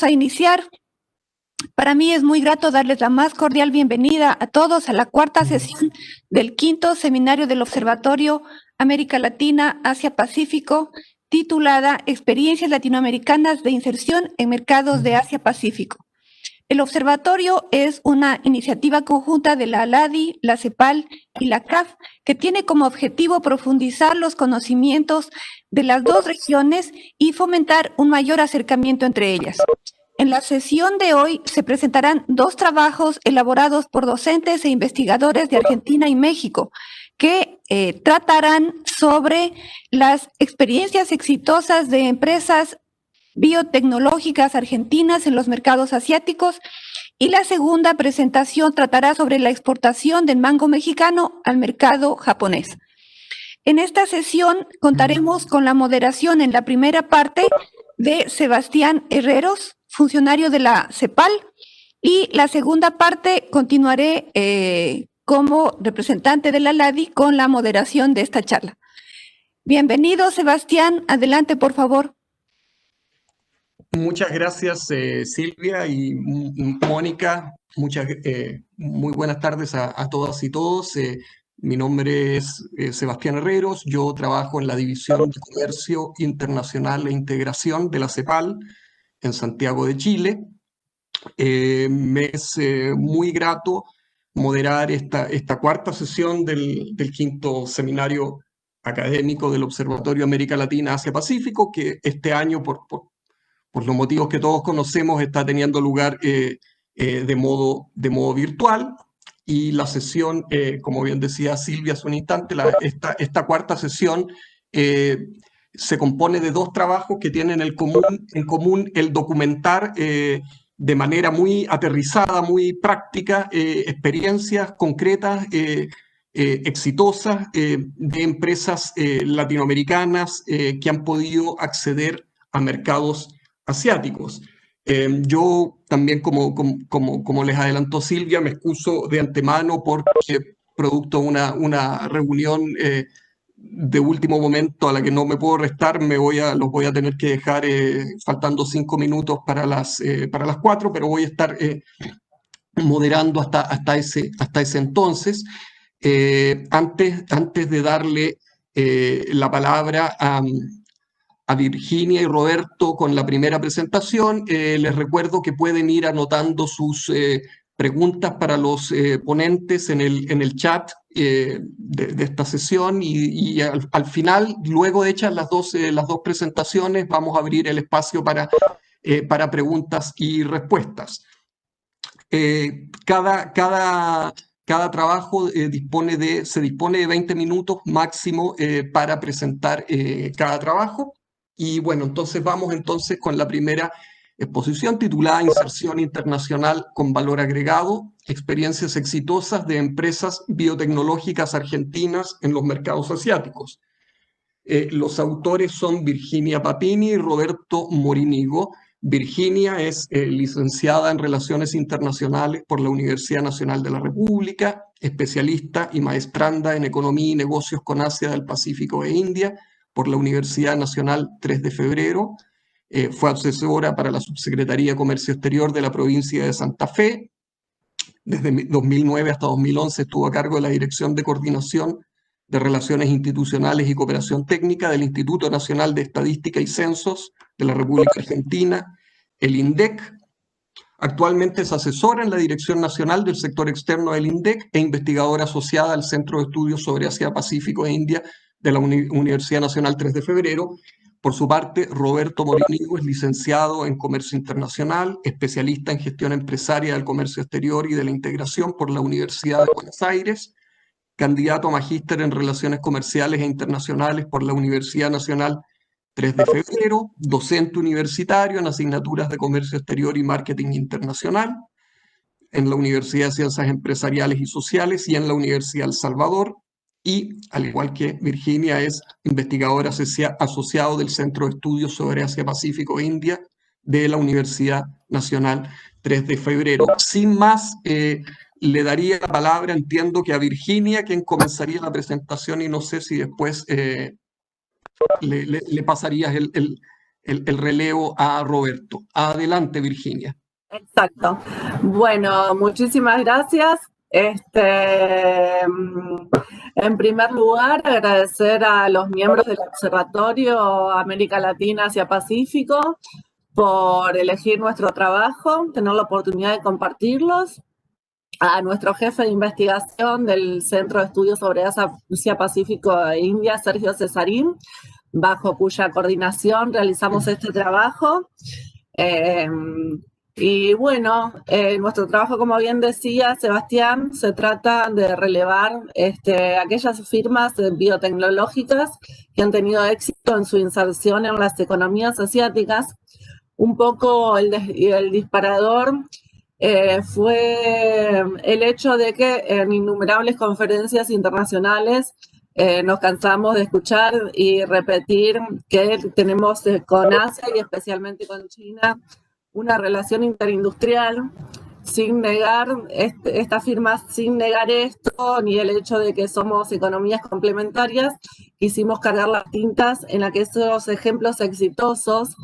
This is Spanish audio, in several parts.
a iniciar. Para mí es muy grato darles la más cordial bienvenida a todos a la cuarta sesión del quinto seminario del Observatorio América Latina, Asia Pacífico, titulada Experiencias Latinoamericanas de Inserción en Mercados de Asia Pacífico. El observatorio es una iniciativa conjunta de la ALADI, la CEPAL y la CAF, que tiene como objetivo profundizar los conocimientos de las dos regiones y fomentar un mayor acercamiento entre ellas. En la sesión de hoy se presentarán dos trabajos elaborados por docentes e investigadores de Argentina y México, que tratarán sobre las experiencias exitosas de empresas biotecnológicas argentinas en los mercados asiáticos, y la segunda presentación tratará sobre la exportación del mango mexicano al mercado japonés. En esta sesión contaremos con la moderación en la primera parte de Sebastián Herreros, funcionario de la CEPAL, y la segunda parte continuaré como representante de la LADI con la moderación de esta charla. Bienvenido, Sebastián. Adelante, por favor. Muchas gracias, Silvia y Mónica. Muy buenas tardes a todas y todos. Mi nombre es Sebastián Herreros. Yo trabajo en la División de Comercio Internacional e Integración de la CEPAL en Santiago de Chile. Me es muy grato moderar esta cuarta sesión del quinto seminario académico del Observatorio América Latina Asia Pacífico, que este año, por los motivos que todos conocemos, está teniendo lugar de modo virtual. Y la sesión, como bien decía Silvia hace un instante, esta cuarta sesión se compone de dos trabajos que tienen en común el documentar de manera muy aterrizada, muy práctica, experiencias concretas, exitosas de empresas latinoamericanas que han podido acceder a mercados asiáticos. Yo también, como les adelantó Silvia, me excuso de antemano porque producto de una reunión de último momento a la que no me puedo restar, los voy a tener que dejar faltando 5 minutos para las 4, pero voy a estar moderando hasta ese entonces. Antes de darle la palabra a Virginia y Roberto con la primera presentación, les recuerdo que pueden ir anotando sus preguntas para los ponentes en el chat de esta sesión, y al final, luego de hechas las dos presentaciones, vamos a abrir el espacio para preguntas y respuestas. Cada trabajo se dispone de 20 minutos máximo para presentar cada trabajo. Y bueno, entonces vamos con la primera exposición titulada Inserción Internacional con Valor Agregado, experiencias exitosas de empresas biotecnológicas argentinas en los mercados asiáticos. Los autores son Virginia Papini y Roberto Morinigo. Virginia es licenciada en Relaciones Internacionales por la Universidad Nacional de la República, especialista y maestranda en Economía y Negocios con Asia del Pacífico e India por la Universidad Nacional 3 de Febrero. Fue asesora para la Subsecretaría de Comercio Exterior de la provincia de Santa Fe. Desde 2009 hasta 2011 estuvo a cargo de la Dirección de Coordinación de Relaciones Institucionales y Cooperación Técnica del Instituto Nacional de Estadística y Censos de la República Argentina, el INDEC. Actualmente es asesora en la Dirección Nacional del Sector Externo del INDEC e investigadora asociada al Centro de Estudios sobre Asia Pacífico e India de la Universidad Nacional 3 de Febrero. Por su parte, Roberto Morinigo es licenciado en Comercio Internacional, especialista en Gestión Empresaria del Comercio Exterior y de la Integración por la Universidad de Buenos Aires, candidato a magíster en Relaciones Comerciales e Internacionales por la Universidad Nacional 3 de Febrero, docente universitario en asignaturas de Comercio Exterior y Marketing Internacional en la Universidad de Ciencias Empresariales y Sociales y en la Universidad El Salvador, y, al igual que Virginia, es investigador asociado del Centro de Estudios sobre Asia Pacífico e India de la Universidad Nacional 3 de Febrero. Sin más, le daría la palabra, entiendo que a Virginia, quien comenzaría la presentación, y no sé si después le pasarías el relevo a Roberto. Adelante, Virginia. Exacto. Bueno, muchísimas gracias. En primer lugar, agradecer a los miembros del Observatorio América Latina Asia Pacífico por elegir nuestro trabajo, tener la oportunidad de compartirlos. A nuestro jefe de investigación del Centro de Estudios sobre Asia Pacífico e India, Sergio Cesarín, bajo cuya coordinación realizamos este trabajo. Y bueno, nuestro trabajo, como bien decía Sebastián, se trata de relevar aquellas firmas biotecnológicas que han tenido éxito en su inserción en las economías asiáticas. Un poco el disparador fue el hecho de que en innumerables conferencias internacionales nos cansamos de escuchar y repetir que tenemos con Asia y especialmente con China una relación interindustrial, sin negar estas firmas, sin negar esto, ni el hecho de que somos economías complementarias. Quisimos cargar las tintas en aquellos ejemplos exitosos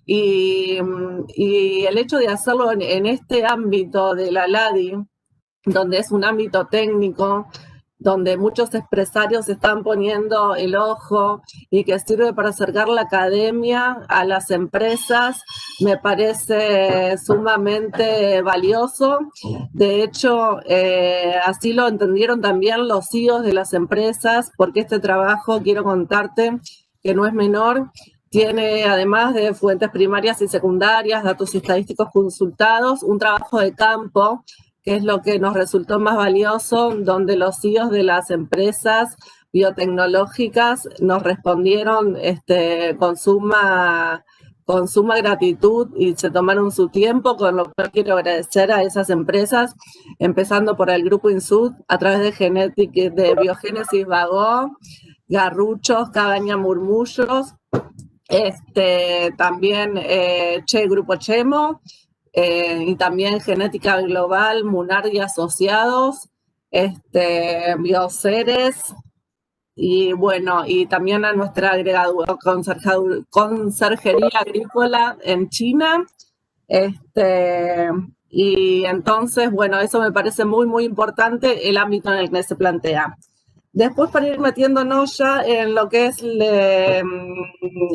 y el hecho de hacerlo en este ámbito de la LADI, donde es un ámbito técnico, donde muchos empresarios están poniendo el ojo y que sirve para acercar la academia a las empresas, me parece sumamente valioso. De hecho, así lo entendieron también los CEOs de las empresas, porque este trabajo, quiero contarte, que no es menor, tiene, además de fuentes primarias y secundarias, datos estadísticos consultados, un trabajo de campo, que es lo que nos resultó más valioso, donde los CEOs de las empresas biotecnológicas nos respondieron con suma gratitud y se tomaron su tiempo, con lo cual quiero agradecer a esas empresas, empezando por el Grupo Insud, a través de Biogénesis Vagó, Garruchos, Cabaña Murmullos, también Grupo Chemo, y también Genética Global, Munar y Asociados, Bioceres, y bueno, y también a nuestra agregadora Conserjería Agrícola en China. Y entonces, bueno, eso me parece muy, muy importante, el ámbito en el que se plantea. Después, para ir metiéndonos ya en lo que es,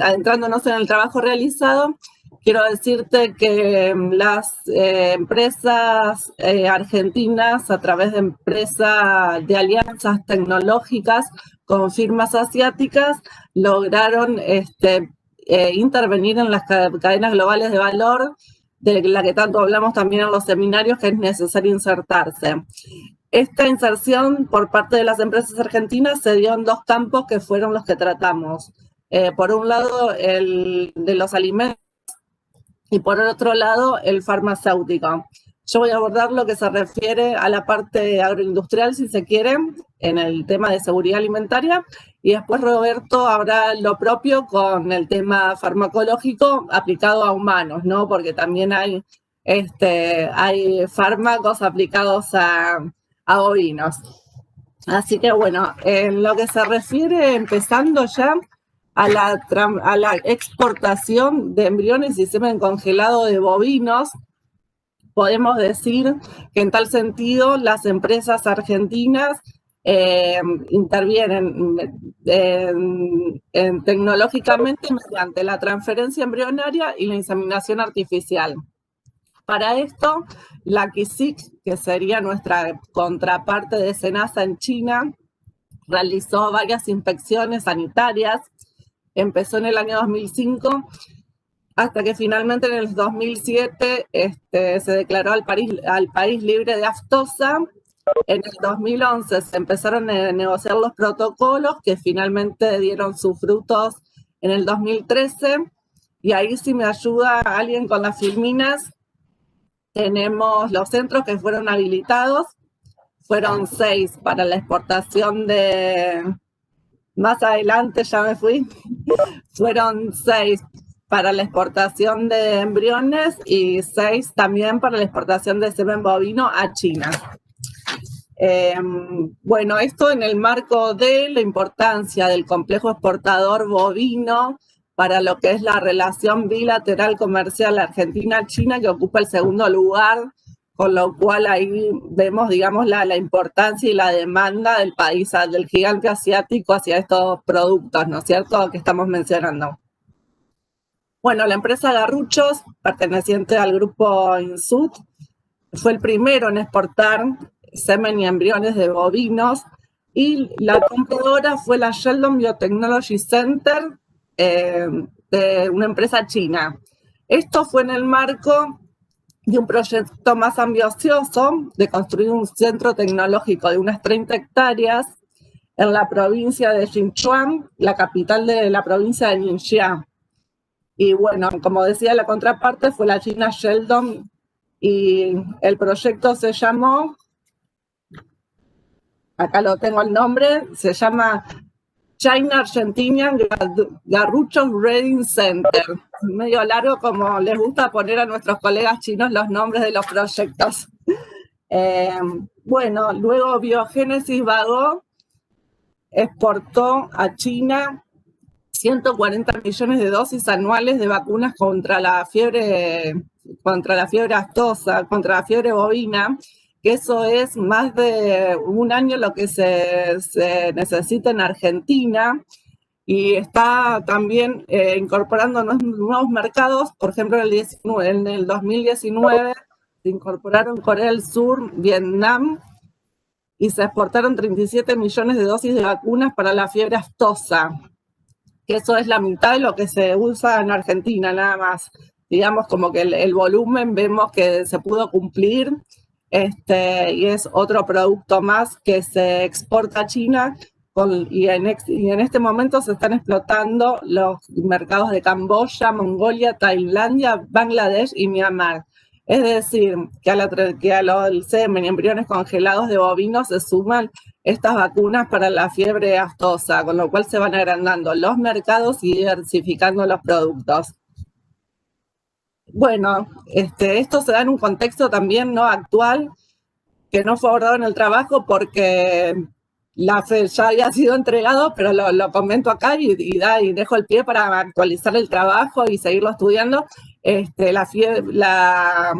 adentrándonos en el trabajo realizado, quiero decirte que las empresas argentinas, a través de empresas de alianzas tecnológicas con firmas asiáticas, lograron intervenir en las cadenas globales de valor, de la que tanto hablamos también en los seminarios, que es necesario insertarse. Esta inserción por parte de las empresas argentinas se dio en dos campos que fueron los que tratamos. Por un lado, el de los alimentos, y por el otro lado, el farmacéutico. Yo voy a abordar lo que se refiere a la parte agroindustrial, si se quiere, en el tema de seguridad alimentaria, y después Roberto habrá lo propio con el tema farmacológico aplicado a humanos, ¿no? Porque también hay fármacos aplicados a bovinos. Así que bueno, en lo que se refiere, empezando ya a la exportación de embriones y semen congelado de bovinos, podemos decir que en tal sentido las empresas argentinas intervienen tecnológicamente mediante la transferencia embrionaria y la inseminación artificial. Para esto, la CICIC, que sería nuestra contraparte de SENASA en China, realizó varias inspecciones sanitarias. Empezó en el año 2005, hasta que finalmente en el 2007 se declaró al país libre de aftosa. En el 2011 se empezaron a negociar los protocolos que finalmente dieron sus frutos en el 2013. Y ahí, si me ayuda alguien con las filminas, tenemos los centros que fueron habilitados. Fueron 6 para la exportación de... Más adelante ya me fui. Fueron 6 para la exportación de embriones y 6 también para la exportación de semen bovino a China. Bueno, esto en el marco de la importancia del complejo exportador bovino para lo que es la relación bilateral comercial Argentina-China, que ocupa el segundo lugar, con lo cual ahí vemos, digamos, la importancia y la demanda del país, del gigante asiático hacia estos productos, ¿no es cierto?, que estamos mencionando. Bueno, la empresa Garruchos, perteneciente al grupo Insud, fue el primero en exportar semen y embriones de bovinos, y la compradora fue la Sheldon Biotechnology Center, de una empresa china. Esto fue en el marco de un proyecto más ambicioso de construir un centro tecnológico de unas 30 hectáreas en la provincia de Sichuan, la capital de la provincia de Ningxia. Y bueno, como decía, la contraparte fue la China Sheldon, y el proyecto se llamó, acá lo tengo el nombre, se llama China Argentinian Garruchos Breeding Center. Medio largo, como les gusta poner a nuestros colegas chinos los nombres de los proyectos. Bueno, luego Biogénesis Vago exportó a China 140 millones de dosis anuales de vacunas contra la fiebre aftosa, contra la fiebre bovina, que eso es más de un año lo que se necesita en Argentina, y está también incorporando nuevos mercados. Por ejemplo, en el 2019 se incorporaron Corea del Sur, Vietnam, y se exportaron 37 millones de dosis de vacunas para la fiebre aftosa, que eso es la mitad de lo que se usa en Argentina, nada más. Digamos, como que el volumen vemos que se pudo cumplir, y es otro producto más que se exporta a China, y en este momento se están explotando los mercados de Camboya, Mongolia, Tailandia, Bangladesh y Myanmar. Es decir, que a los semen y embriones congelados de bovinos se suman estas vacunas para la fiebre aftosa, con lo cual se van agrandando los mercados y diversificando los productos. Bueno, esto se da en un contexto también no actual, que no fue abordado en el trabajo porque la FED ya había sido entregado, pero lo comento acá y dejo el pie para actualizar el trabajo y seguirlo estudiando. La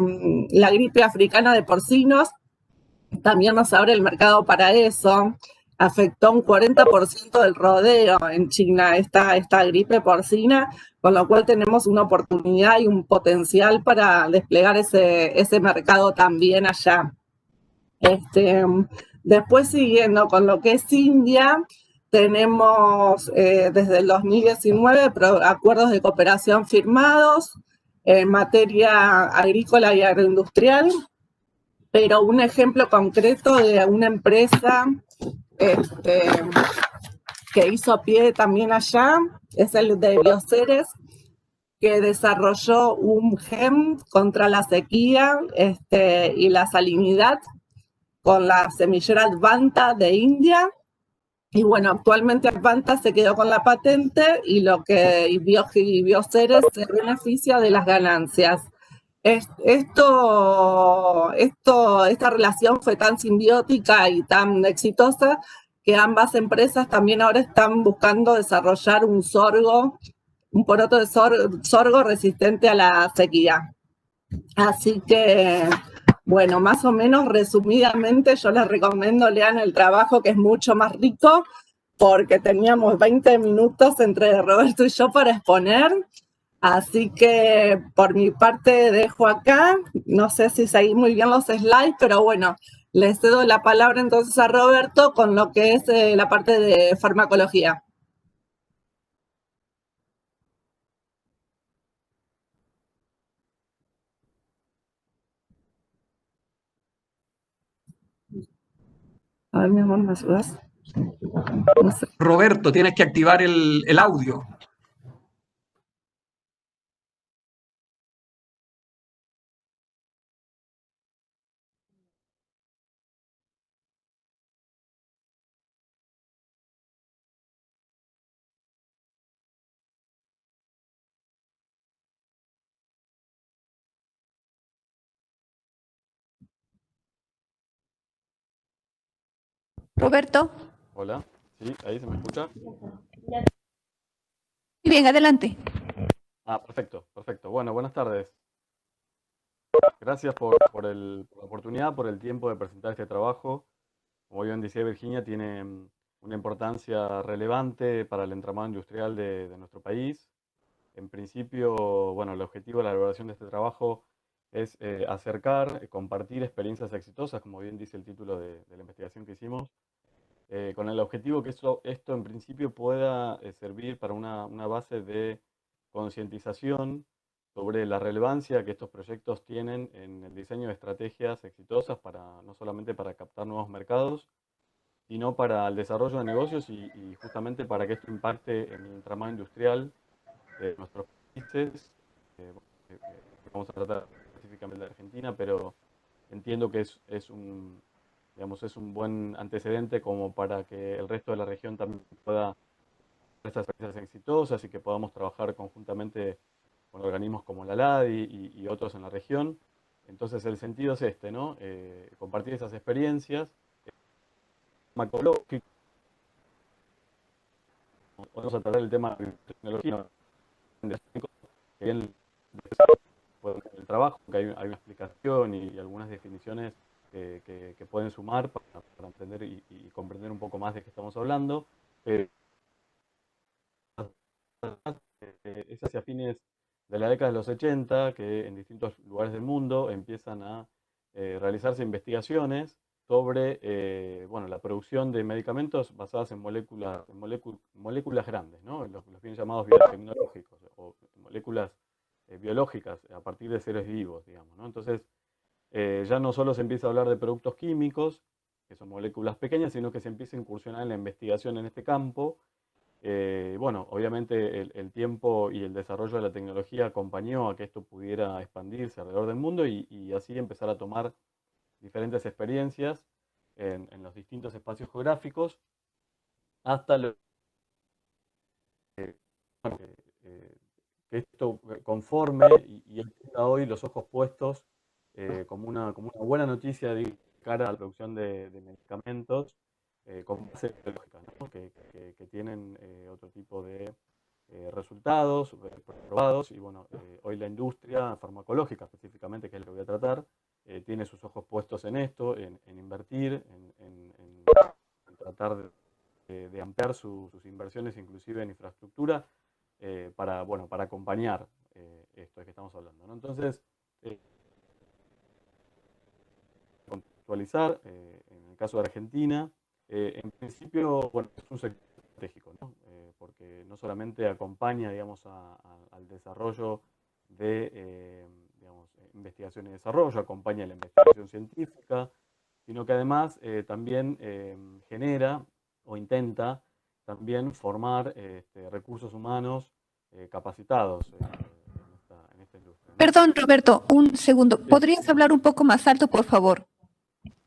gripe africana de porcinos también nos abre el mercado para eso. Afectó un 40% del rodeo en China, esta gripe porcina, con lo cual tenemos una oportunidad y un potencial para desplegar ese mercado también allá. Después, siguiendo con lo que es India, tenemos desde el 2019 acuerdos de cooperación firmados en materia agrícola y agroindustrial, pero un ejemplo concreto de una empresa que hizo pie también allá es el de Bioceres, que desarrolló un gen contra la sequía y la salinidad con la semillera Advanta de India. Y bueno, actualmente Advanta se quedó con la patente y Bioceres se beneficia de las ganancias. Esta relación fue tan simbiótica y tan exitosa que ambas empresas también ahora están buscando desarrollar un poroto de sorgo resistente a la sequía. Así que, bueno, más o menos resumidamente yo les recomiendo lean el trabajo, que es mucho más rico, porque teníamos 20 minutos entre Roberto y yo para exponer. Así que por mi parte dejo acá, no sé si seguí muy bien los slides, pero bueno, le cedo la palabra entonces a Roberto con lo que es la parte de farmacología. A ver, mi amor, ¿me ayudas? No sé. Roberto, tienes que activar el audio. Roberto. Hola, ¿sí? ¿Ahí se me escucha? Muy bien, adelante. Perfecto, perfecto. Bueno, buenas tardes. Gracias por la oportunidad, por el tiempo de presentar este trabajo. Como bien decía Virginia, tiene una importancia relevante para el entramado industrial de nuestro país. En principio, bueno, el objetivo de la elaboración de este trabajo es acercar, compartir experiencias exitosas, como bien dice el título de la investigación que hicimos, con el objetivo que esto en principio pueda servir para una base de concientización sobre la relevancia que estos proyectos tienen en el diseño de estrategias exitosas no solamente para captar nuevos mercados, sino para el desarrollo de negocios y justamente para que esto impacte en el entramado industrial de nuestros países. Vamos a tratar específicamente de Argentina, pero entiendo que es un buen antecedente como para que el resto de la región también pueda tener estas experiencias exitosas y que podamos trabajar conjuntamente con organismos como la LADI y otros en la región. Entonces el sentido es este, ¿no? Compartir esas experiencias. Macroecológico. Vamos a tratar el tema de tecnología, que bien el trabajo, que hay una explicación y algunas definiciones que pueden sumar para entender y comprender un poco más de qué estamos hablando. Es hacia fines de la década de los 80 que en distintos lugares del mundo empiezan a realizarse investigaciones sobre bueno, la producción de medicamentos basadas en moléculas grandes, ¿no? Los bien llamados biotecnológicos o moléculas biológicas a partir de seres vivos, digamos, ¿no? Entonces, ya no solo se empieza a hablar de productos químicos, que son moléculas pequeñas, sino que se empieza a incursionar en la investigación en este campo. Bueno, obviamente el tiempo y el desarrollo de la tecnología acompañó a que esto pudiera expandirse alrededor del mundo y así empezar a tomar diferentes experiencias en los distintos espacios geográficos hasta eh, que esto conforme y tenga hoy los ojos puestos como una buena noticia de cara a la producción de medicamentos con base biológica, ¿no? que tienen otro tipo de resultados probados y bueno, hoy la industria farmacológica específicamente, que es lo que voy a tratar, tiene sus ojos puestos en esto, en invertir, en tratar de ampliar sus inversiones inclusive en infraestructura para acompañar esto de que estamos hablando, ¿no? Entonces, contextualizar, en el caso de Argentina, en principio, bueno, es un sector estratégico, ¿no? Porque no solamente acompaña, digamos, al desarrollo de, digamos, investigación y desarrollo, acompaña la investigación científica, sino que además también genera o intenta también formar recursos humanos capacitados en esta industria, ¿no? Perdón, Roberto, un segundo. Sí, ¿Podrías hablar un poco más alto, por favor?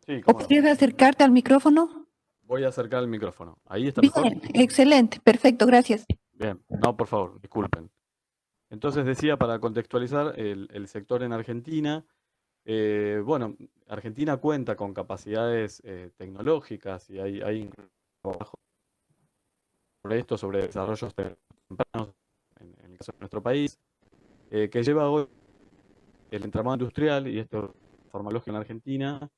sí, ¿O cómo no. podrías acercarte al micrófono? Voy a acercar el micrófono. ¿Ahí está mejor? Bien, excelente, perfecto, gracias. Bien, no, por favor, disculpen. Entonces decía, para contextualizar el sector en Argentina, bueno, Argentina cuenta con capacidades tecnológicas y hay trabajo sobre esto, sobre desarrollos tempranos en el caso de nuestro país, que lleva hoy el entramado industrial y esto farmacológico en Argentina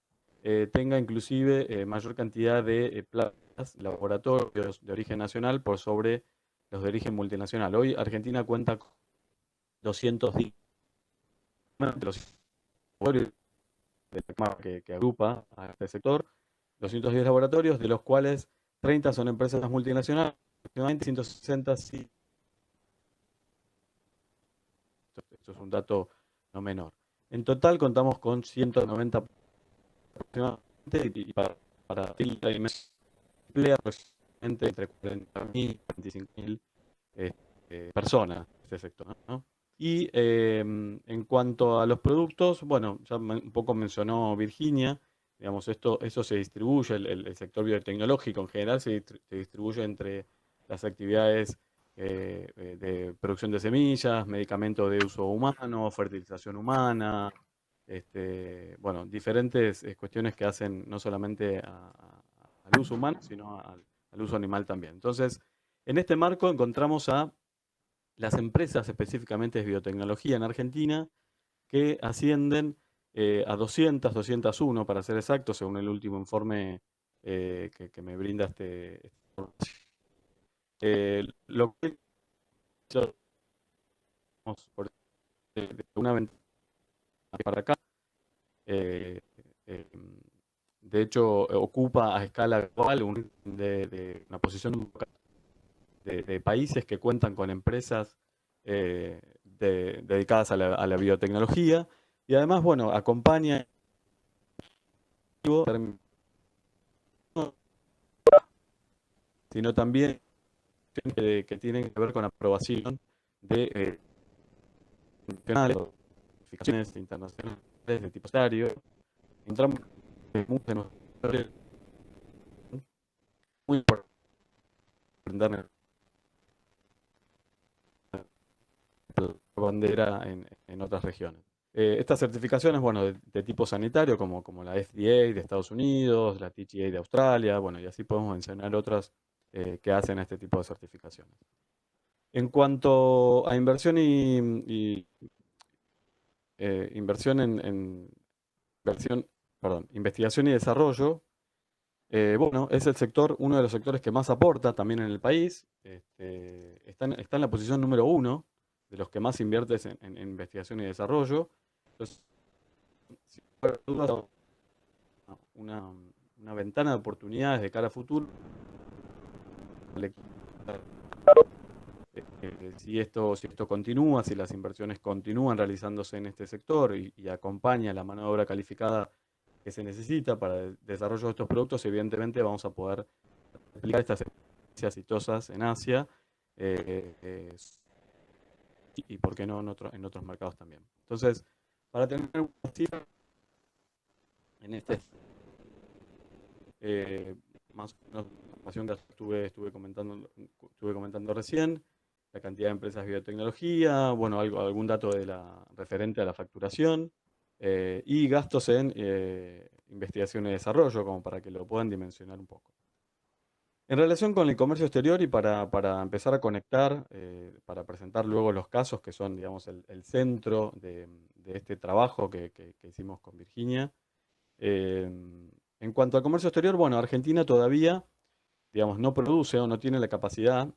tenga inclusive mayor cantidad de plazas, laboratorios de origen nacional por sobre los de origen multinacional. Hoy Argentina cuenta con 210 de los laboratorios que agrupa a este sector, 210 laboratorios, de los cuales 30 son empresas multinacionales, aproximadamente 160 sí. Esto es un dato no menor. En total contamos con 190 aproximadamente y para emplea aproximadamente entre 40.000 y 45.000 personas este sector, ¿no? Y en cuanto a los productos, bueno, ya un poco mencionó Virginia, digamos, eso se distribuye, el sector biotecnológico en general se distribuye entre las actividades de producción de semillas, medicamentos de uso humano, fertilización humana, bueno, diferentes cuestiones que hacen no solamente al uso humano, sino al uso animal también. Entonces, en este marco encontramos a las empresas específicamente de biotecnología en Argentina, que ascienden a 200, 201 para ser exacto, según el último informe que me brinda este lo que por de una ventana para acá, eh, eh, de hecho ocupa a escala global de una posición de países que cuentan con empresas dedicadas a la biotecnología y además, bueno, acompaña sino también que tienen que ver con aprobación de certificaciones internacionales de tipo sanitario. Entramos en muchos de nuestros muy importante bandera en otras regiones. Estas certificaciones, bueno, de tipo sanitario, como la FDA de Estados Unidos, la TGA de Australia, bueno, y así podemos mencionar otras que hacen este tipo de certificaciones. En cuanto a inversión inversión investigación y desarrollo, bueno, es el sector, uno de los sectores que más aporta también en el país. Está en la posición número 1 de los que más inviertes en investigación y desarrollo. Entonces, sin lugar a dudas, una ventana de oportunidades de cara a futuro. Si esto continúa, si las inversiones continúan realizándose en este sector y acompaña la mano de obra calificada que se necesita para el desarrollo de estos productos, evidentemente vamos a poder aplicar estas experiencias exitosas en Asia y por qué no en otros mercados también. Entonces, para tener una cifra en este más o menos la información que estuve comentando recién, la cantidad de empresas de biotecnología, bueno, algún dato referente a la facturación y gastos en investigación y desarrollo, como para que lo puedan dimensionar un poco. En relación con el comercio exterior y para empezar a conectar, para presentar luego los casos que son, digamos, el centro de este trabajo que hicimos con Virginia. En cuanto al comercio exterior, bueno, Argentina todavía, digamos, no produce o no tiene la capacidad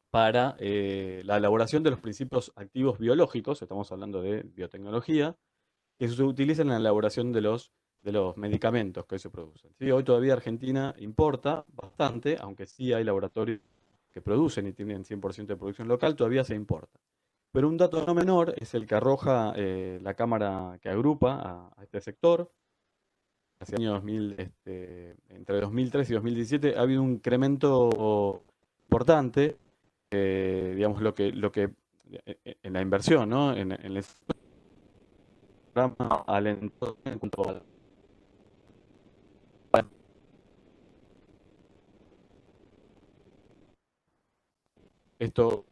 para la elaboración de los principios activos biológicos, estamos hablando de biotecnología, que se utilizan en la elaboración de los medicamentos que hoy se producen. ¿Sí? Hoy todavía Argentina importa bastante, aunque sí hay laboratorios que producen y tienen 100% de producción local, todavía se importa. Pero un dato no menor es el que arroja la Cámara que agrupa a este sector. Hacia el año 2000, entre 2003 y 2017 ha habido un incremento importante, digamos, en la inversión, ¿no? En el programa alentó en cuanto a esto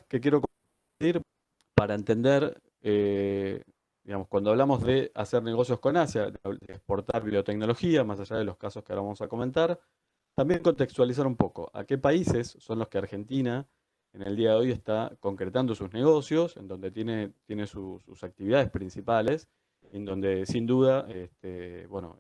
que quiero compartir para entender, digamos, cuando hablamos de hacer negocios con Asia, de exportar biotecnología, más allá de los casos que ahora vamos a comentar, también contextualizar un poco a qué países son los que Argentina en el día de hoy está concretando sus negocios, en donde tiene sus actividades principales, en donde sin duda, bueno,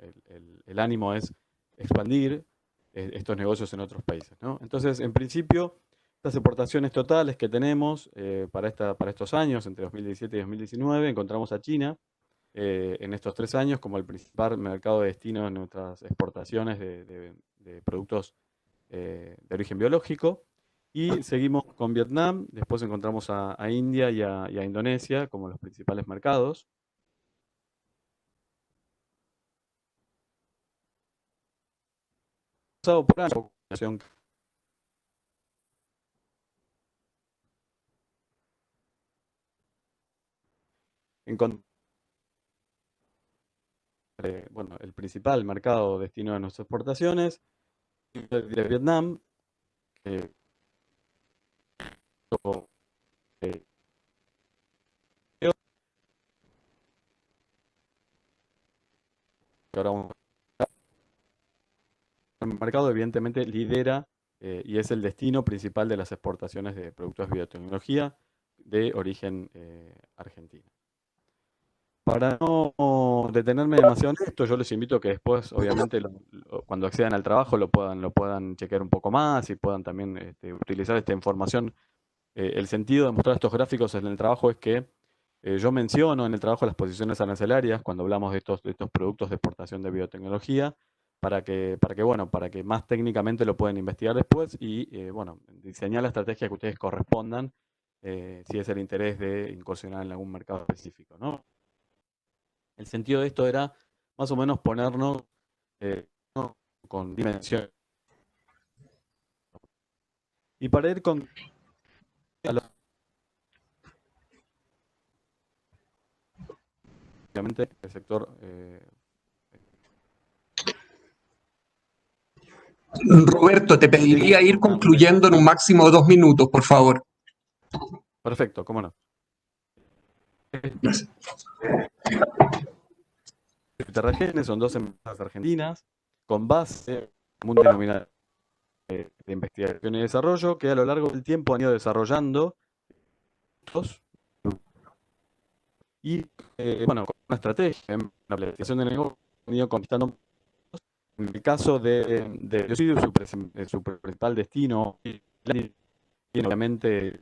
el ánimo es expandir estos negocios en otros países, ¿no? Entonces, en principio, estas exportaciones totales que tenemos para estos años, entre 2017 y 2019, encontramos a China en estos 3 años como el principal mercado de destino de nuestras exportaciones de productos de origen biológico. Y seguimos con Vietnam, después encontramos a India y a Indonesia como los principales mercados. Pasado por año, bueno, el principal mercado destino de nuestras exportaciones de Vietnam, que eh, que ahora vamos a mercado evidentemente lidera y es el destino principal de las exportaciones de productos de biotecnología de origen argentino. Para no detenerme demasiado en esto, yo les invito a que después, obviamente, cuando accedan al trabajo lo puedan chequear un poco más y puedan también utilizar esta información. El sentido de mostrar estos gráficos en el trabajo es que yo menciono en el trabajo las posiciones arancelarias cuando hablamos de estos productos de exportación de biotecnología, para que más técnicamente lo pueden investigar después y, bueno, diseñar la estrategia que ustedes correspondan, si es el interés de incursionar en algún mercado específico, ¿no? El sentido de esto era más o menos ponernos ¿no? con dimensión. Y para ir con obviamente el sector Roberto, te pediría ir concluyendo en un máximo de 2 minutos, por favor. perfecto, cómo no. Gracias. Terragenes son 2 empresas argentinas con base en un denominador de investigación y desarrollo que a lo largo del tiempo han ido desarrollando y bueno, con una estrategia, una planificación de negocio, han ido conquistando. En el caso de Biocidio, su principal destino, y obviamente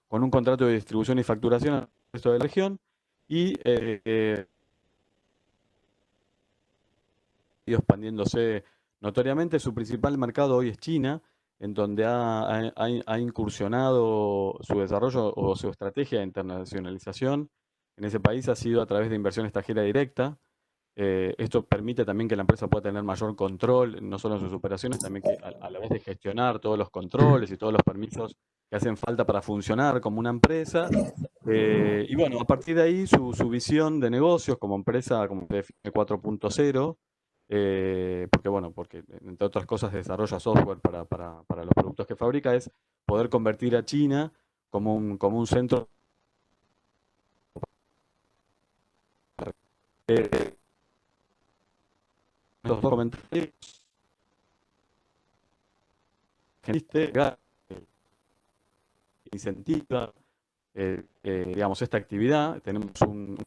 con un contrato de distribución y facturación al resto de la región y ido expandiéndose notoriamente. Su principal mercado hoy es China, en donde ha incursionado su desarrollo o su estrategia de internacionalización. En ese país ha sido a través de inversión extranjera directa. Esto permite también que la empresa pueda tener mayor control, no solo en sus operaciones, también que a la vez de gestionar todos los controles y todos los permisos que hacen falta para funcionar como una empresa. Y bueno, a partir de ahí su visión de negocios como empresa, como se define 4.0, porque entre otras cosas desarrolla software para los productos que fabrica, es poder convertir a China como un centro los dos comentarios incentiva digamos esta actividad. Tenemos un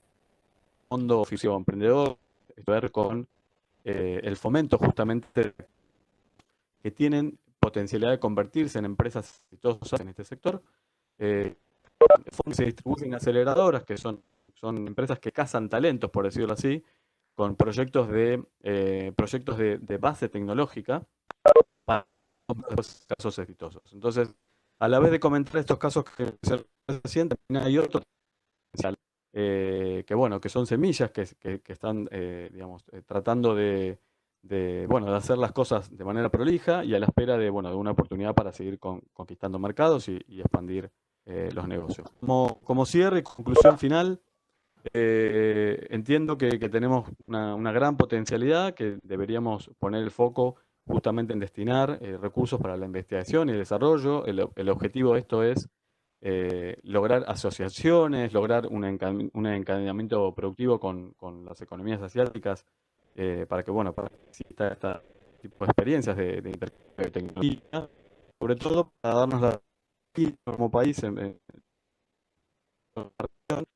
fondo oficio emprendedor con el fomento justamente que tienen potencialidad de convertirse en empresas exitosas en este sector. Se distribuyen aceleradoras que son empresas que cazan talentos, por decirlo así, con proyectos de base tecnológica para casos exitosos. Entonces, a la vez de comentar estos casos que se recién, también hay otros que son semillas que están tratando de hacer las cosas de manera prolija y a la espera de una oportunidad para seguir conquistando mercados y expandir los negocios. Como cierre y conclusión final, entiendo que tenemos una gran potencialidad, que deberíamos poner el foco justamente en destinar recursos para la investigación y el desarrollo. El objetivo de esto es lograr asociaciones, lograr un encadenamiento productivo con las economías asiáticas, para que exista este tipo de experiencias de intercambio de tecnología, sobre todo para darnos como país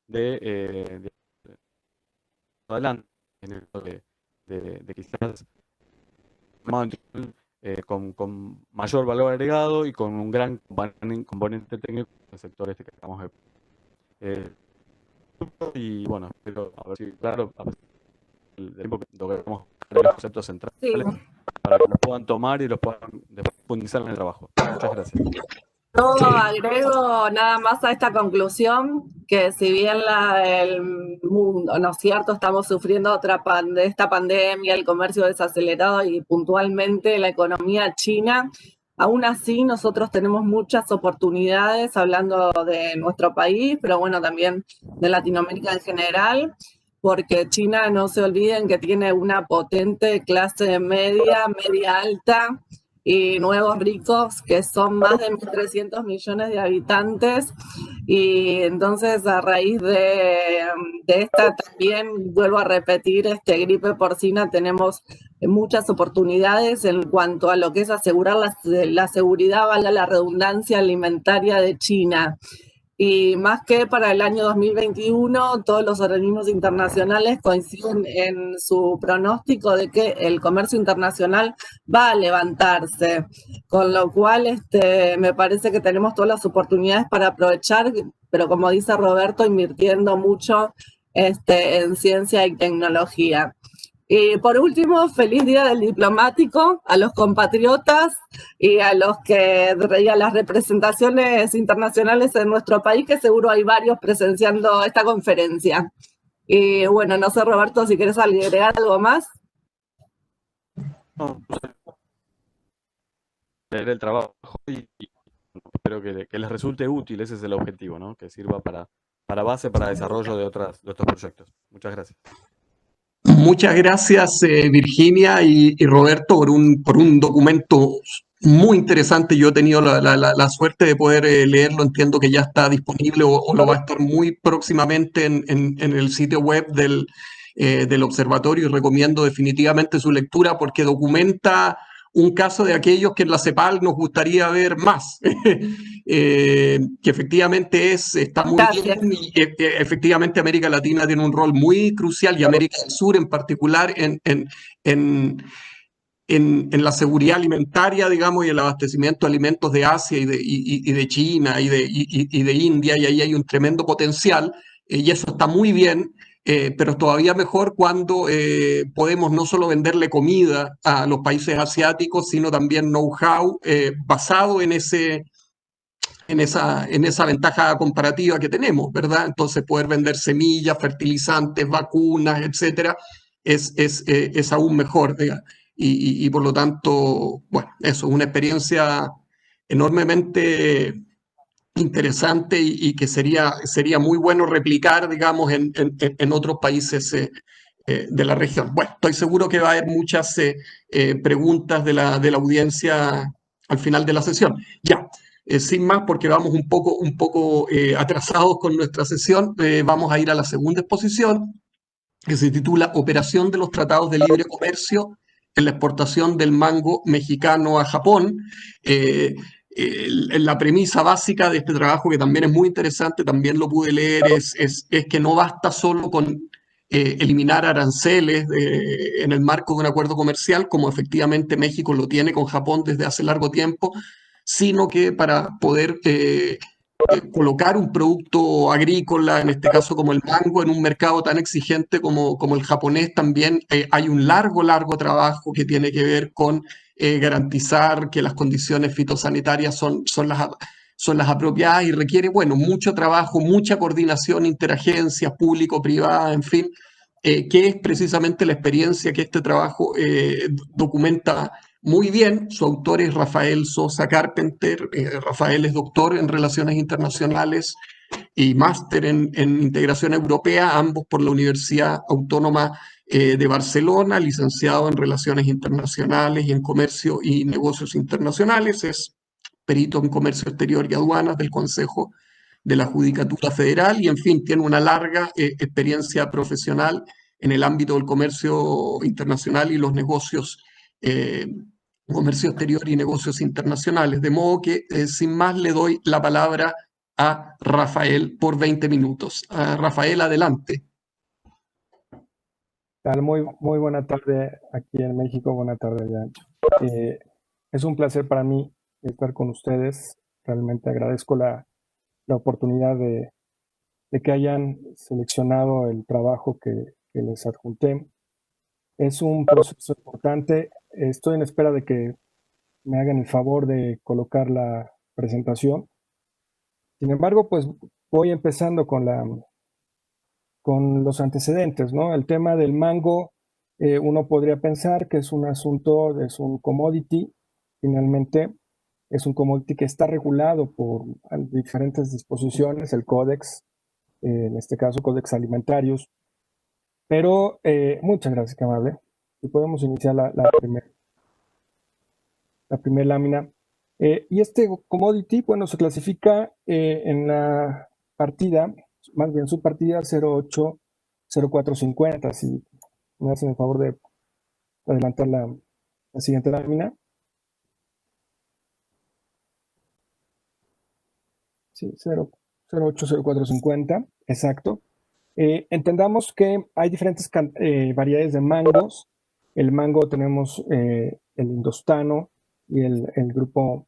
de adelante en el de quizás con mayor valor agregado y con un gran componente técnico en el sector que estamos y bueno, espero a ver si claro el tiempo que logramos los conceptos centrales, Sí. para que los puedan tomar y los puedan profundizar en el trabajo. Muchas gracias. Yo agrego nada más a esta conclusión que si bien el mundo, ¿no es cierto?, estamos sufriendo esta pandemia, el comercio desacelerado y puntualmente la economía china, aún así nosotros tenemos muchas oportunidades hablando de nuestro país, pero bueno, también de Latinoamérica en general, porque China, no se olviden que tiene una potente clase media alta, y Nuevos Ricos, que son más de 1.300 millones de habitantes. Y entonces a raíz de esta también, vuelvo a repetir, gripe porcina, tenemos muchas oportunidades en cuanto a lo que es asegurar la seguridad, valga la redundancia, alimentaria de China. Y más que para el año 2021, todos los organismos internacionales coinciden en su pronóstico de que el comercio internacional va a levantarse, con lo cual me parece que tenemos todas las oportunidades para aprovechar, pero como dice Roberto, invirtiendo mucho en ciencia y tecnología. Y por último, feliz Día del Diplomático a los compatriotas y a las representaciones internacionales en nuestro país, que seguro hay varios presenciando esta conferencia. Y bueno, no sé, Roberto, si quieres agregar algo más. No, leer el trabajo y espero que les resulte útil, ese es el objetivo, ¿no? Que sirva para base, para desarrollo de estos proyectos. Muchas gracias. Muchas gracias, Virginia y Roberto, por un documento muy interesante. Yo he tenido la suerte de poder leerlo. Entiendo que ya está disponible o lo va a estar muy próximamente en el sitio web del observatorio, y recomiendo definitivamente su lectura porque documenta un caso de aquellos que en la CEPAL nos gustaría ver más, que efectivamente está muy Gracias. bien y efectivamente América Latina tiene un rol muy crucial y América del Sur en particular en la seguridad alimentaria, digamos, y el abastecimiento de alimentos de Asia y de China y de India, y ahí hay un tremendo potencial, y eso está muy bien. Pero es todavía mejor cuando podemos no solo venderle comida a los países asiáticos, sino también know-how basado en esa ventaja comparativa que tenemos, ¿verdad? Entonces poder vender semillas, fertilizantes, vacunas, etcétera, es aún mejor, ¿verdad? Y por lo tanto, bueno, eso es una experiencia enormemente interesante y que sería muy bueno replicar, digamos, en otros países de la región. Bueno, estoy seguro que va a haber muchas preguntas de la audiencia al final de la sesión. Ya, sin más, porque vamos un poco atrasados con nuestra sesión, vamos a ir a la segunda exposición, que se titula Operación de los Tratados de Libre Comercio en la exportación del mango mexicano a Japón. La premisa básica de este trabajo, que también es muy interesante, también lo pude leer, es que no basta solo con eliminar aranceles en el marco de un acuerdo comercial, como efectivamente México lo tiene con Japón desde hace largo tiempo, sino que para poder colocar un producto agrícola, en este caso como el mango, en un mercado tan exigente como el japonés, también hay un largo trabajo que tiene que ver con garantizar que las condiciones fitosanitarias son las apropiadas, y requiere, bueno, mucho trabajo, mucha coordinación, interagencias, público-privada, en fin, que es precisamente la experiencia que este trabajo documenta muy bien. Su autor es Rafael Sosa Carpenter. Rafael es doctor en Relaciones Internacionales y máster en Integración Europea, ambos por la Universidad Autónoma de Barcelona, licenciado en Relaciones Internacionales y en Comercio y Negocios Internacionales. Es perito en Comercio Exterior y Aduanas del Consejo de la Judicatura Federal y, en fin, tiene una larga experiencia profesional en el ámbito del comercio internacional y los negocios, comercio exterior y negocios internacionales. De modo que, sin más, le doy la palabra a Rafael por 20 minutos. Rafael, adelante. Muy buena tarde aquí en México, buena tarde allá. Es un placer para mí estar con ustedes. Realmente agradezco la oportunidad de que hayan seleccionado el trabajo que les adjunté. Es un proceso importante. Estoy en espera de que me hagan el favor de colocar la presentación. Sin embargo, pues voy empezando con los antecedentes, ¿no? El tema del mango, uno podría pensar que es un asunto, es un commodity, finalmente es un commodity que está regulado por diferentes disposiciones, el Códex, en este caso Códex Alimentarios, pero muchas gracias, qué amable. Y podemos iniciar la primera. la primera lámina. Y este commodity, bueno, se clasifica en la partida, más bien su partida 080450. Si me hacen el favor de adelantar la siguiente lámina. Sí, 080450, exacto. Entendamos que hay diferentes variedades de mangos. El mango tenemos el indostano y el grupo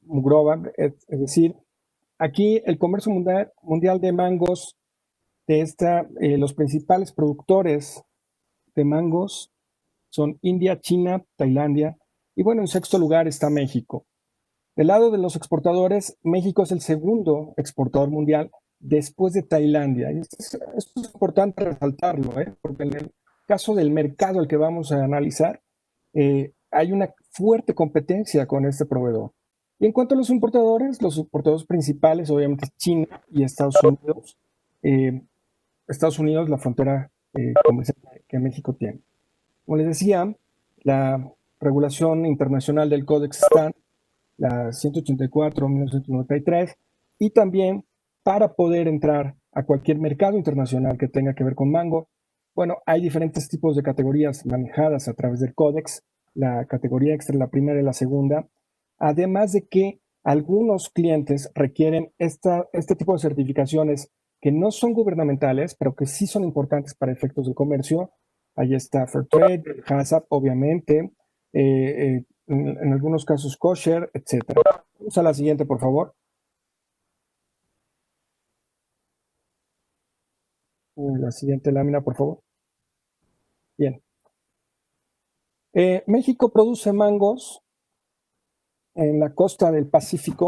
Mugrova, es decir, aquí el comercio mundial de mangos, los principales productores de mangos son India, China, Tailandia, y bueno, en sexto lugar está México. Del lado de los exportadores, México es el segundo exportador mundial después de Tailandia. Y esto es importante resaltarlo, porque en el caso del mercado al que vamos a analizar, hay una fuerte competencia con este proveedor. Y en cuanto a los importadores principales, obviamente China y Estados Unidos. Estados Unidos, la frontera comercial que México tiene. Como les decía, la regulación internacional del Codex STAN, la 184/1993, y también para poder entrar a cualquier mercado internacional que tenga que ver con mango, bueno, hay diferentes tipos de categorías manejadas a través del Codex, la categoría extra, la primera y la segunda, además de que algunos clientes requieren este tipo de certificaciones que no son gubernamentales, pero que sí son importantes para efectos de comercio. Ahí está Fairtrade, HACCP, obviamente, en algunos casos kosher, etcétera. Vamos a la siguiente, por favor. La siguiente lámina, por favor. Bien. México produce mangos en la costa del Pacífico.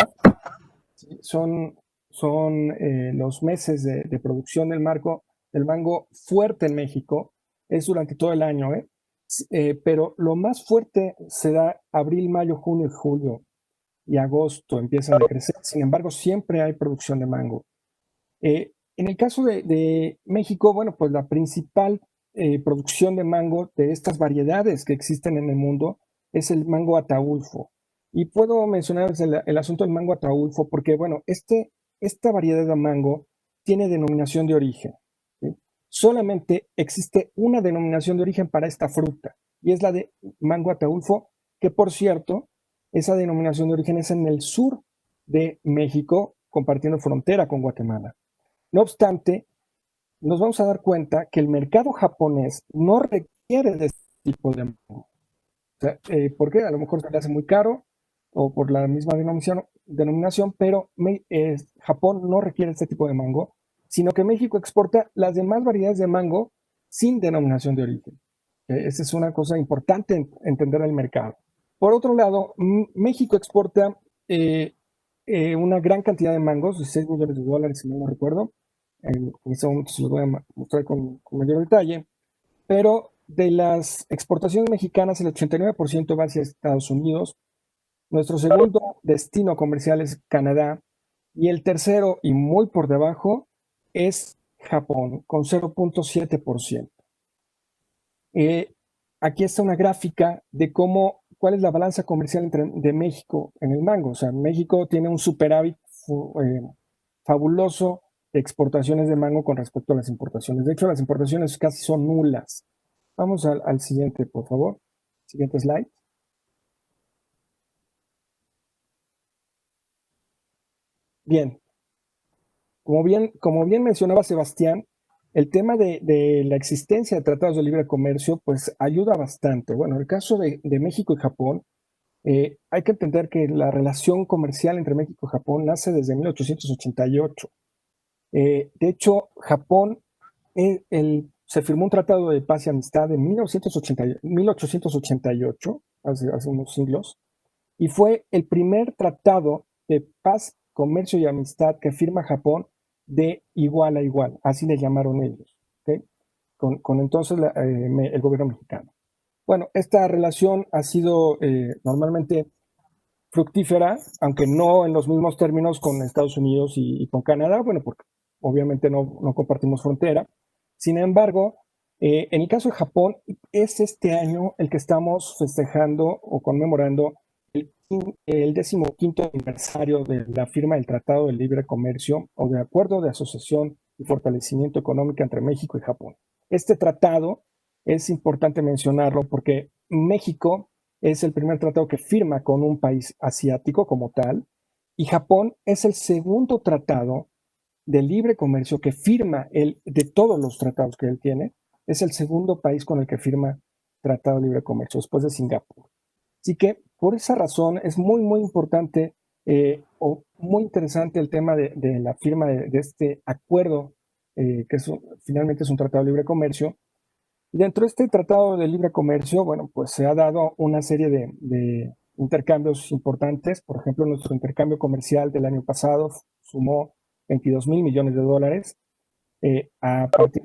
¿Sí? Son los meses de producción del mango fuerte en México. Es durante todo el año, pero lo más fuerte se da abril, mayo, junio y julio. Y agosto empiezan a crecer. Sin embargo, siempre hay producción de mango. En el caso de México, bueno, pues la principal producción de mango de estas variedades que existen en el mundo es el mango Ataulfo. Y puedo mencionar el asunto del mango Ataulfo porque, bueno, esta variedad de mango tiene denominación de origen. ¿Sí? Solamente existe una denominación de origen para esta fruta y es la de mango Ataulfo, que por cierto, esa denominación de origen es en el sur de México, compartiendo frontera con Guatemala. No obstante, nos vamos a dar cuenta que el mercado japonés no requiere de este tipo de mango. O sea, ¿por qué? A lo mejor se le hace muy caro o por la misma denominación, pero Japón no requiere este tipo de mango, sino que México exporta las demás variedades de mango sin denominación de origen. Esa es una cosa importante entender el mercado. Por otro lado, México exporta una gran cantidad de mangos, $16 millones, si no lo recuerdo. En este momento se los voy a mostrar con mayor detalle. Pero de las exportaciones mexicanas, el 89% va hacia Estados Unidos. Nuestro segundo destino comercial es Canadá. Y el tercero, y muy por debajo, es Japón, con 0.7%. Aquí está una gráfica de cuál es la balanza comercial de México en el mango. O sea, México tiene un superávit fabuloso de exportaciones de mango con respecto a las importaciones. De hecho, las importaciones casi son nulas. Vamos al siguiente, por favor. Siguiente slide. Bien. Como bien mencionaba Sebastián, el tema de la existencia de tratados de libre comercio, pues ayuda bastante. Bueno, en el caso de México y Japón, hay que entender que la relación comercial entre México y Japón nace desde 1888. De hecho, Japón, se firmó un tratado de paz y amistad en 1888, hace unos siglos, y fue el primer tratado de paz, comercio y amistad que firma Japón de igual a igual, así le llamaron ellos, ¿okay? Con entonces el gobierno mexicano. Bueno, esta relación ha sido normalmente fructífera, aunque no en los mismos términos con Estados Unidos y con Canadá, bueno, porque obviamente no compartimos frontera. Sin embargo, En el caso de Japón, es este año el que estamos festejando o conmemorando el 15º aniversario de la firma del Tratado de Libre Comercio o de Acuerdo de Asociación y Fortalecimiento Económico entre México y Japón. Este tratado es importante mencionarlo porque México es el primer tratado que firma con un país asiático como tal, y Japón es el segundo tratado de libre comercio que firma él, de todos los tratados que él tiene, es el segundo país con el que firma tratado de libre comercio, después de Singapur. Así que por esa razón es muy, muy importante o muy interesante el tema de la firma de este acuerdo, que finalmente es un tratado de libre comercio. Y dentro de este tratado de libre comercio, bueno, pues se ha dado una serie de intercambios importantes. Por ejemplo, nuestro intercambio comercial del año pasado sumó 22,000 millones de dólares. A partir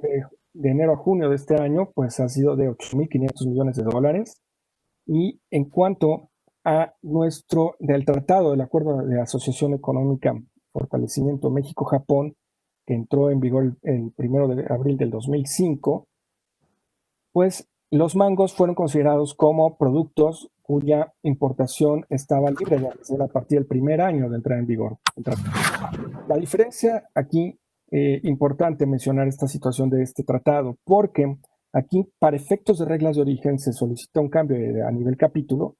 de enero a junio de este año, pues ha sido de 8,500 millones de dólares. Y en cuanto a del tratado, del Acuerdo de Asociación Económica Fortalecimiento México-Japón, que entró en vigor el 1 de abril del 2005, pues los mangos fueron considerados como productos cuya importación estaba libre de arancel a partir del primer año de entrar en vigor. La diferencia aquí, importante mencionar esta situación de este tratado, porque aquí para efectos de reglas de origen se solicita un cambio a nivel capítulo,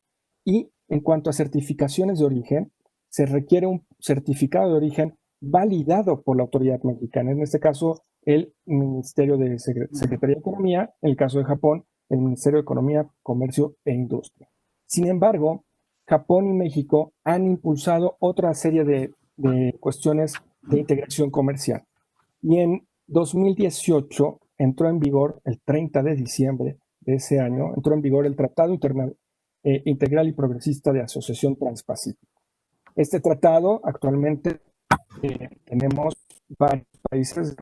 y en cuanto a certificaciones de origen, se requiere un certificado de origen validado por la autoridad mexicana, en este caso el Ministerio de Secretaría de Economía, en el caso de Japón, el Ministerio de Economía, Comercio e Industria. Sin embargo, Japón y México han impulsado otra serie de cuestiones de integración comercial. Y en 2018 entró en vigor, el 30 de diciembre de ese año, entró en vigor el Tratado Integral y Progresista de Asociación Transpacífico. Este tratado actualmente tenemos varios países,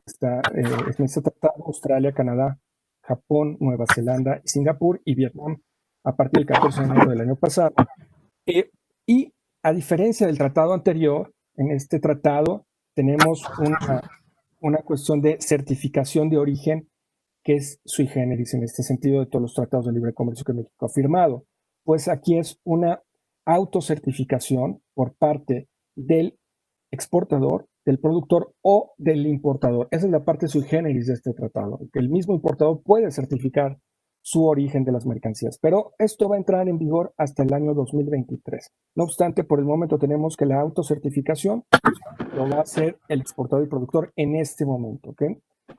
en este tratado: Australia, Canadá, Japón, Nueva Zelanda, Singapur y Vietnam, a partir del 14 de enero del año pasado. Y a diferencia del tratado anterior, en este tratado tenemos una cuestión de certificación de origen que es sui generis en este sentido de todos los tratados de libre comercio que México ha firmado. Pues aquí es una autocertificación por parte del exportador, del productor o del importador. Esa es la parte sui generis de este tratado, que el mismo importador puede certificar su origen de las mercancías, pero esto va a entrar en vigor hasta el año 2023. No obstante, por el momento tenemos que la autocertificación lo va a hacer el exportador y productor en este momento, ¿ok?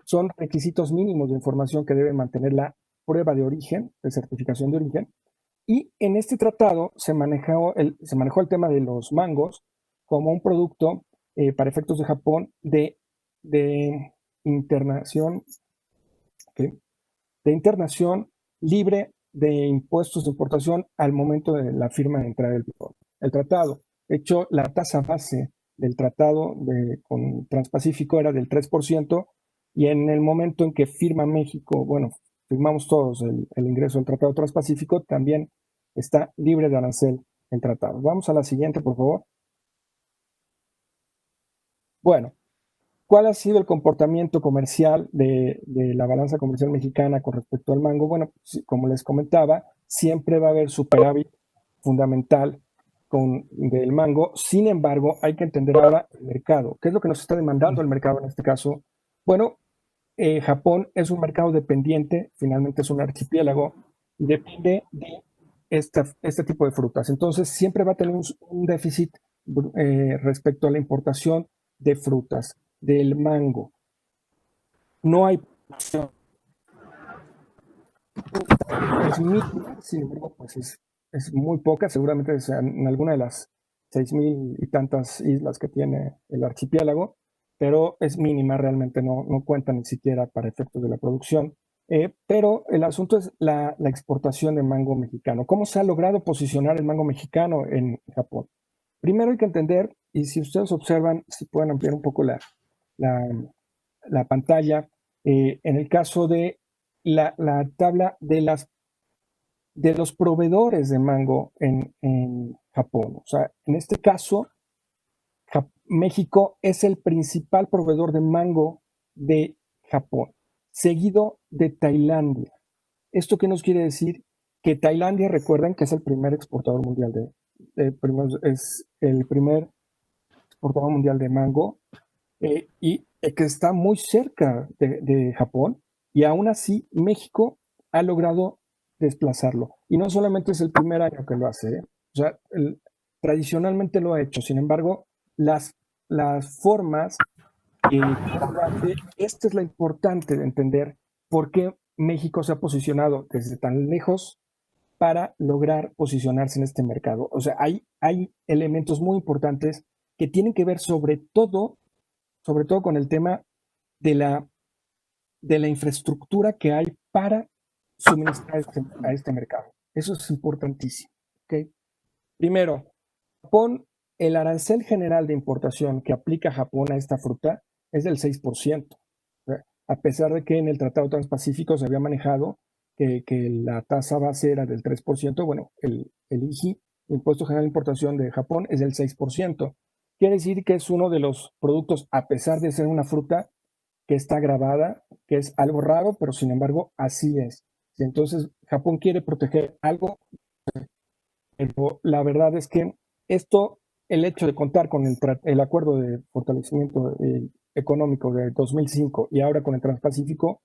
Son requisitos mínimos de información que debe mantener la prueba de origen, de certificación de origen, y en este tratado se manejó el tema de los mangos como un producto para efectos de Japón de internación, ¿okay? De internación libre de impuestos de importación al momento de la firma de entrada del vigor. El tratado, de hecho, la tasa base del tratado con Transpacífico era del 3%, y en el momento en que firma México, bueno, firmamos todos el ingreso del Tratado Transpacífico, también está libre de arancel el tratado. Vamos a la siguiente, por favor. Bueno, ¿cuál ha sido el comportamiento comercial de la balanza comercial mexicana con respecto al mango? Bueno, como les comentaba, siempre va a haber superávit fundamental del mango. Sin embargo, hay que entender ahora el mercado. ¿Qué es lo que nos está demandando el mercado en este caso? Bueno, Japón es un mercado dependiente, finalmente es un archipiélago, y depende de este tipo de frutas. Entonces, siempre va a tener un déficit respecto a la importación de frutas, del mango. No hay producción. Es mínima, sin embargo, pues es muy poca, seguramente en alguna de las 6,000 y tantas islas que tiene el archipiélago, pero es mínima, realmente no cuenta ni siquiera para efectos de la producción. Pero el asunto es la exportación de mango mexicano. ¿Cómo se ha logrado posicionar el mango mexicano en Japón? Primero hay que entender, y si ustedes observan, si pueden ampliar un poco la pantalla, en el caso de la tabla de los proveedores de mango en Japón. O sea, en este caso, México es el principal proveedor de mango de Japón, seguido de Tailandia. ¿Esto qué nos quiere decir? Que Tailandia, recuerden que es el primer exportador mundial es el primer exportador mundial de mango y que está muy cerca de Japón, y aún así México ha logrado desplazarlo. Y no solamente es el primer año que lo hace, o sea, tradicionalmente lo ha hecho. Sin embargo, las formas que lo hace, esta es la importante de entender por qué México se ha posicionado desde tan lejos para lograr posicionarse en este mercado. O sea, hay elementos muy importantes que tienen que ver sobre todo con el tema de la infraestructura que hay para suministrar a este mercado. Eso es importantísimo. ¿Okay? Primero, Japón, el arancel general de importación que aplica Japón a esta fruta es del 6%. A pesar de que en el Tratado Transpacífico se había manejado que la tasa base era del 3%, bueno, el IGI, el Impuesto General de Importación de Japón, es del 6%. Quiere decir que es uno de los productos, a pesar de ser una fruta, que está grabada, que es algo raro, pero sin embargo así es. Y entonces Japón quiere proteger algo, pero la verdad es que el hecho de contar con el acuerdo de fortalecimiento económico de 2005 y ahora con el Transpacífico,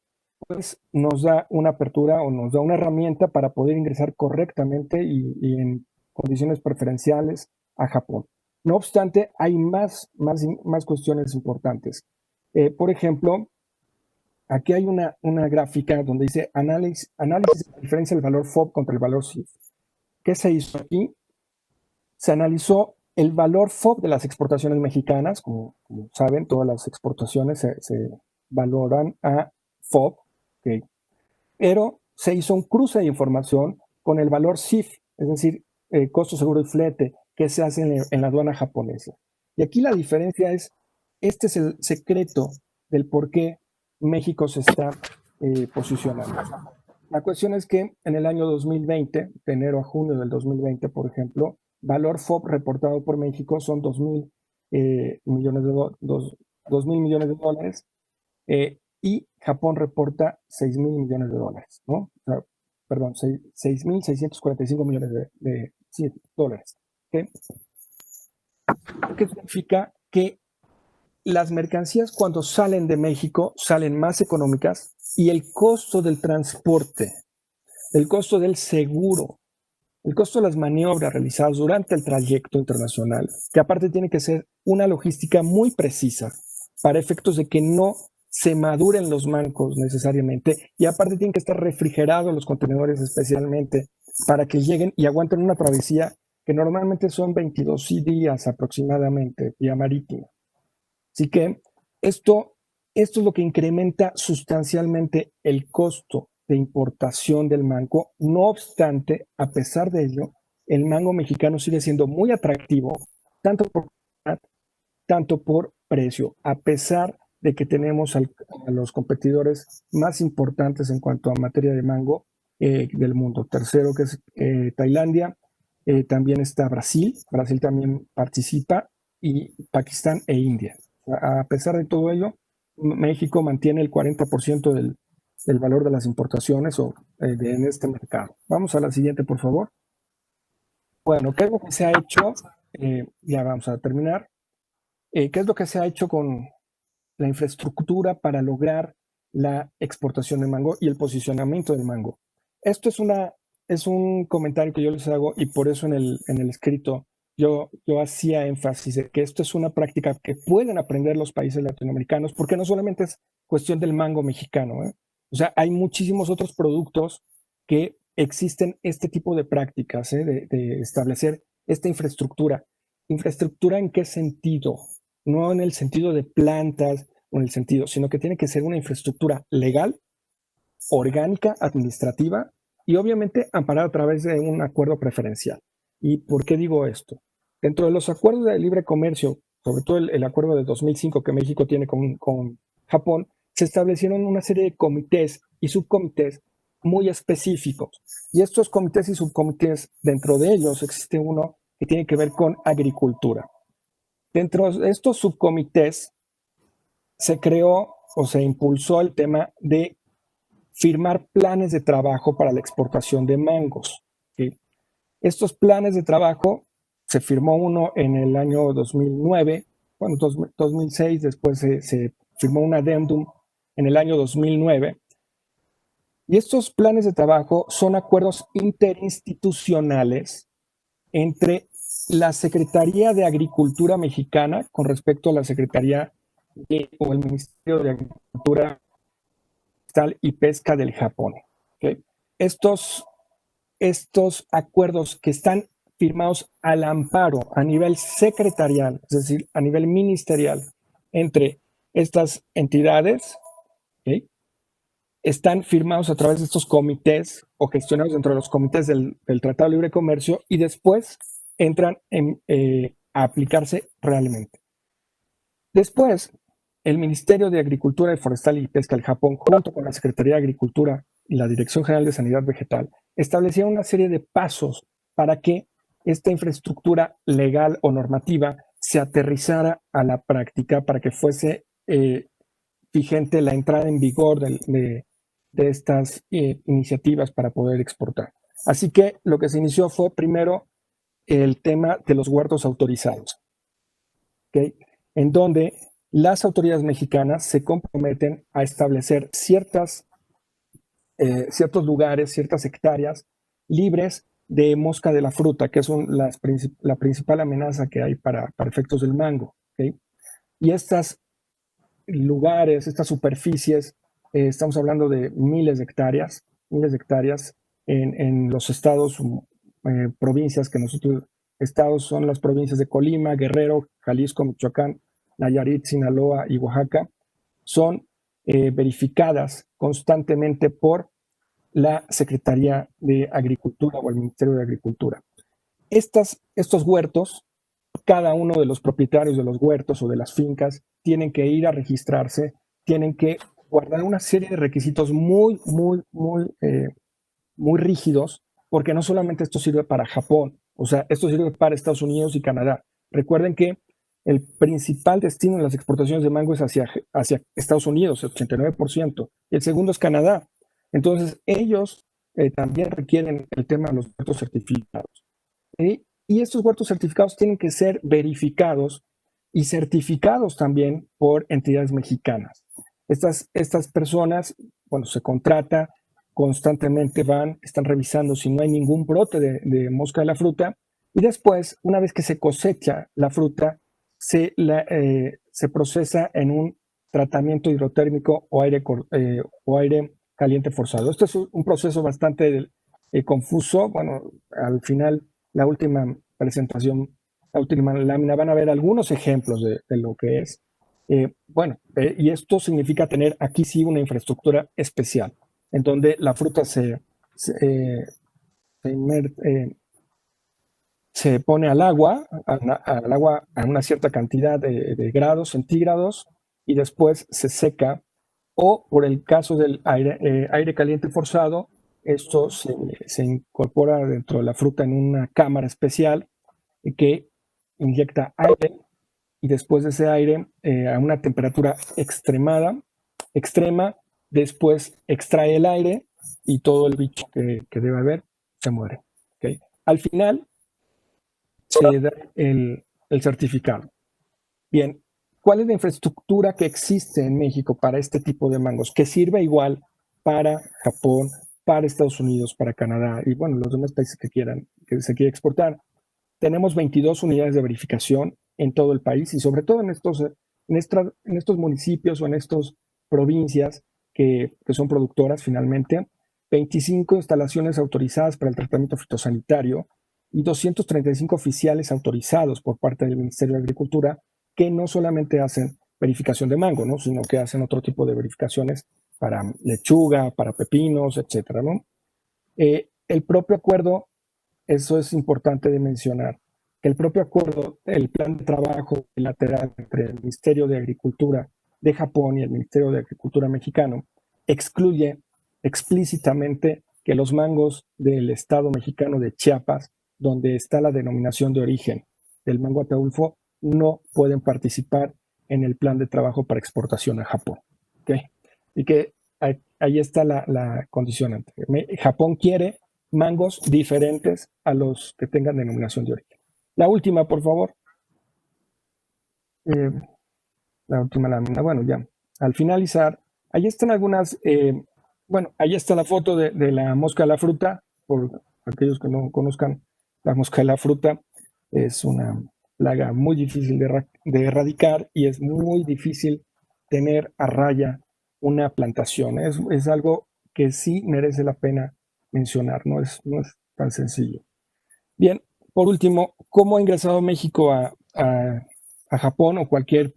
pues nos da una apertura o nos da una herramienta para poder ingresar correctamente y en condiciones preferenciales a Japón. No obstante, hay más cuestiones importantes. Por ejemplo, aquí hay una gráfica donde dice análisis de la diferencia del valor FOB contra el valor CIF. ¿Qué se hizo aquí? Se analizó el valor FOB de las exportaciones mexicanas. Como saben, todas las exportaciones se valoran a FOB, ¿okay? Pero se hizo un cruce de información con el valor CIF, es decir, costo seguro y flete, que se hace en la aduana japonesa. Y aquí la diferencia este es el secreto del por qué México se está posicionando. La cuestión es que en el año 2020, de enero a junio del 2020, por ejemplo, valor FOB reportado por México son 2.000 millones de dólares, y Japón reporta 6.000 millones de dólares, ¿no? O sea, perdón, 6.645 millones de dólares. ¿Okay? ¿Qué significa? Que las mercancías cuando salen de México salen más económicas y el costo del transporte, el costo del seguro, el costo de las maniobras realizadas durante el trayecto internacional, que aparte tiene que ser una logística muy precisa para efectos de que no se maduren los mancos necesariamente, y aparte tienen que estar refrigerados los contenedores especialmente para que lleguen y aguanten una travesía que normalmente son 22 días aproximadamente vía marítima. Así que esto es lo que incrementa sustancialmente el costo de importación del mango. No obstante, a pesar de ello, el mango mexicano sigue siendo muy atractivo, tanto por calidad, tanto por precio, a pesar de que tenemos a los competidores más importantes en cuanto a materia de mango del mundo. Tercero, que es Tailandia, también está Brasil también participa, y Pakistán e India. A pesar de todo ello, México mantiene el 40% del valor de las importaciones en este mercado. Vamos a la siguiente, por favor. Bueno, ¿qué es lo que se ha hecho? Ya vamos a terminar. ¿Qué es lo que se ha hecho con la infraestructura para lograr la exportación de mango y el posicionamiento del mango? Esto es un comentario que yo les hago, y por eso en el escrito yo hacía énfasis de que esto es una práctica que pueden aprender los países latinoamericanos, porque no solamente es cuestión del mango mexicano, ¿eh? O sea, hay muchísimos otros productos que existen este tipo de prácticas, de establecer esta infraestructura. ¿Infraestructura en qué sentido? No en el sentido de plantas o en el sentido, sino que tiene que ser una infraestructura legal, orgánica, administrativa, y obviamente amparada a través de un acuerdo preferencial. ¿Y por qué digo esto? Dentro de los acuerdos de libre comercio, sobre todo el acuerdo de 2005 que México tiene con Japón, se establecieron una serie de comités y subcomités muy específicos. Y estos comités y subcomités, dentro de ellos existe uno que tiene que ver con agricultura. Dentro de estos subcomités se creó o se impulsó el tema de firmar planes de trabajo para la exportación de mangos. ¿Okay? Estos planes de trabajo, se firmó uno en el año 2009, bueno, 2006, después se firmó un adendum en el año 2009. Y estos planes de trabajo son acuerdos interinstitucionales entre la Secretaría de Agricultura mexicana con respecto a la Secretaría o el Ministerio de Agricultura y Pesca del Japón. ¿Okay? Estos acuerdos que están firmados al amparo a nivel secretarial, es decir, a nivel ministerial, entre estas entidades, ¿okay? Están firmados a través de estos comités o gestionados dentro de los comités del Tratado de Libre Comercio y después entran a aplicarse realmente. Después, el Ministerio de Agricultura Forestal y Pesca del Japón, junto con la Secretaría de Agricultura y la Dirección General de Sanidad Vegetal, establecieron una serie de pasos para que esta infraestructura legal o normativa se aterrizara a la práctica para que fuese vigente la entrada en vigor de estas iniciativas para poder exportar. Así que lo que se inició fue primero el tema de los huertos autorizados, ¿okay? En donde las autoridades mexicanas se comprometen a establecer ciertos lugares, ciertas hectáreas libres de mosca de la fruta, que es la principal amenaza que hay para efectos del mango, ¿okay? Y estos lugares, estas superficies, estamos hablando de miles de hectáreas en los estados, provincias que nosotros, estados son las provincias de Colima, Guerrero, Jalisco, Michoacán, Nayarit, Sinaloa y Oaxaca, son verificadas constantemente por la Secretaría de Agricultura o el Ministerio de Agricultura. Estos huertos, cada uno de los propietarios de los huertos o de las fincas tienen que ir a registrarse, tienen que guardar una serie de requisitos muy rígidos, porque no solamente esto sirve para Japón, o sea, esto sirve para Estados Unidos y Canadá. Recuerden que el principal destino de las exportaciones de mango es hacia Estados Unidos, el 89%, y el segundo es Canadá. Entonces, ellos también requieren el tema de los huertos certificados. Y estos huertos certificados tienen que ser verificados y certificados también por entidades mexicanas. Estas personas, bueno, se contrata, constantemente están revisando si no hay ningún brote de mosca de la fruta, y después, una vez que se cosecha la fruta, se procesa en un tratamiento hidrotérmico o aire caliente forzado. Esto es un proceso bastante confuso. Bueno, al final, la última presentación, la última lámina, van a ver algunos ejemplos de lo que es. Y esto significa tener aquí sí una infraestructura especial, en donde la fruta se pone al agua a una cierta cantidad de grados centígrados y después se seca, o por el caso del aire caliente forzado, esto se incorpora dentro de la fruta en una cámara especial que inyecta aire, y después de ese aire a una temperatura extrema, después extrae el aire y todo el bicho que debe haber se muere. ¿Okay? Al final se da el certificado. Bien, ¿cuál es la infraestructura que existe en México para este tipo de mangos? Que sirve igual para Japón, para Estados Unidos, para Canadá y bueno, los demás países que se quiera exportar. Tenemos 22 unidades de verificación en todo el país y sobre todo en estos municipios o en estas provincias que son productoras finalmente, 25 instalaciones autorizadas para el tratamiento fitosanitario y 235 oficiales autorizados por parte del Ministerio de Agricultura que no solamente hacen verificación de mango, ¿no? Sino que hacen otro tipo de verificaciones para lechuga, para pepinos, etcétera, ¿no? El propio acuerdo, eso es importante de mencionar, que el propio acuerdo, el plan de trabajo bilateral entre el Ministerio de Agricultura de Japón y el Ministerio de Agricultura mexicano excluye explícitamente que los mangos del estado mexicano de Chiapas, donde está la denominación de origen del mango Ataulfo, no pueden participar en el plan de trabajo para exportación a Japón. ¿Okay? Y que ahí está la condicionante. Japón quiere mangos diferentes a los que tengan denominación de origen. La última, por favor. La última lámina. Bueno, ya. Al finalizar, ahí están algunas. Bueno, ahí está la foto de la mosca de la fruta. Por aquellos que no conozcan, la mosca de la fruta es una plaga muy difícil de erradicar y es muy difícil tener a raya una plantación. Es algo que sí merece la pena mencionar, no es tan sencillo. Bien, por último, ¿cómo ha ingresado México a Japón o cualquier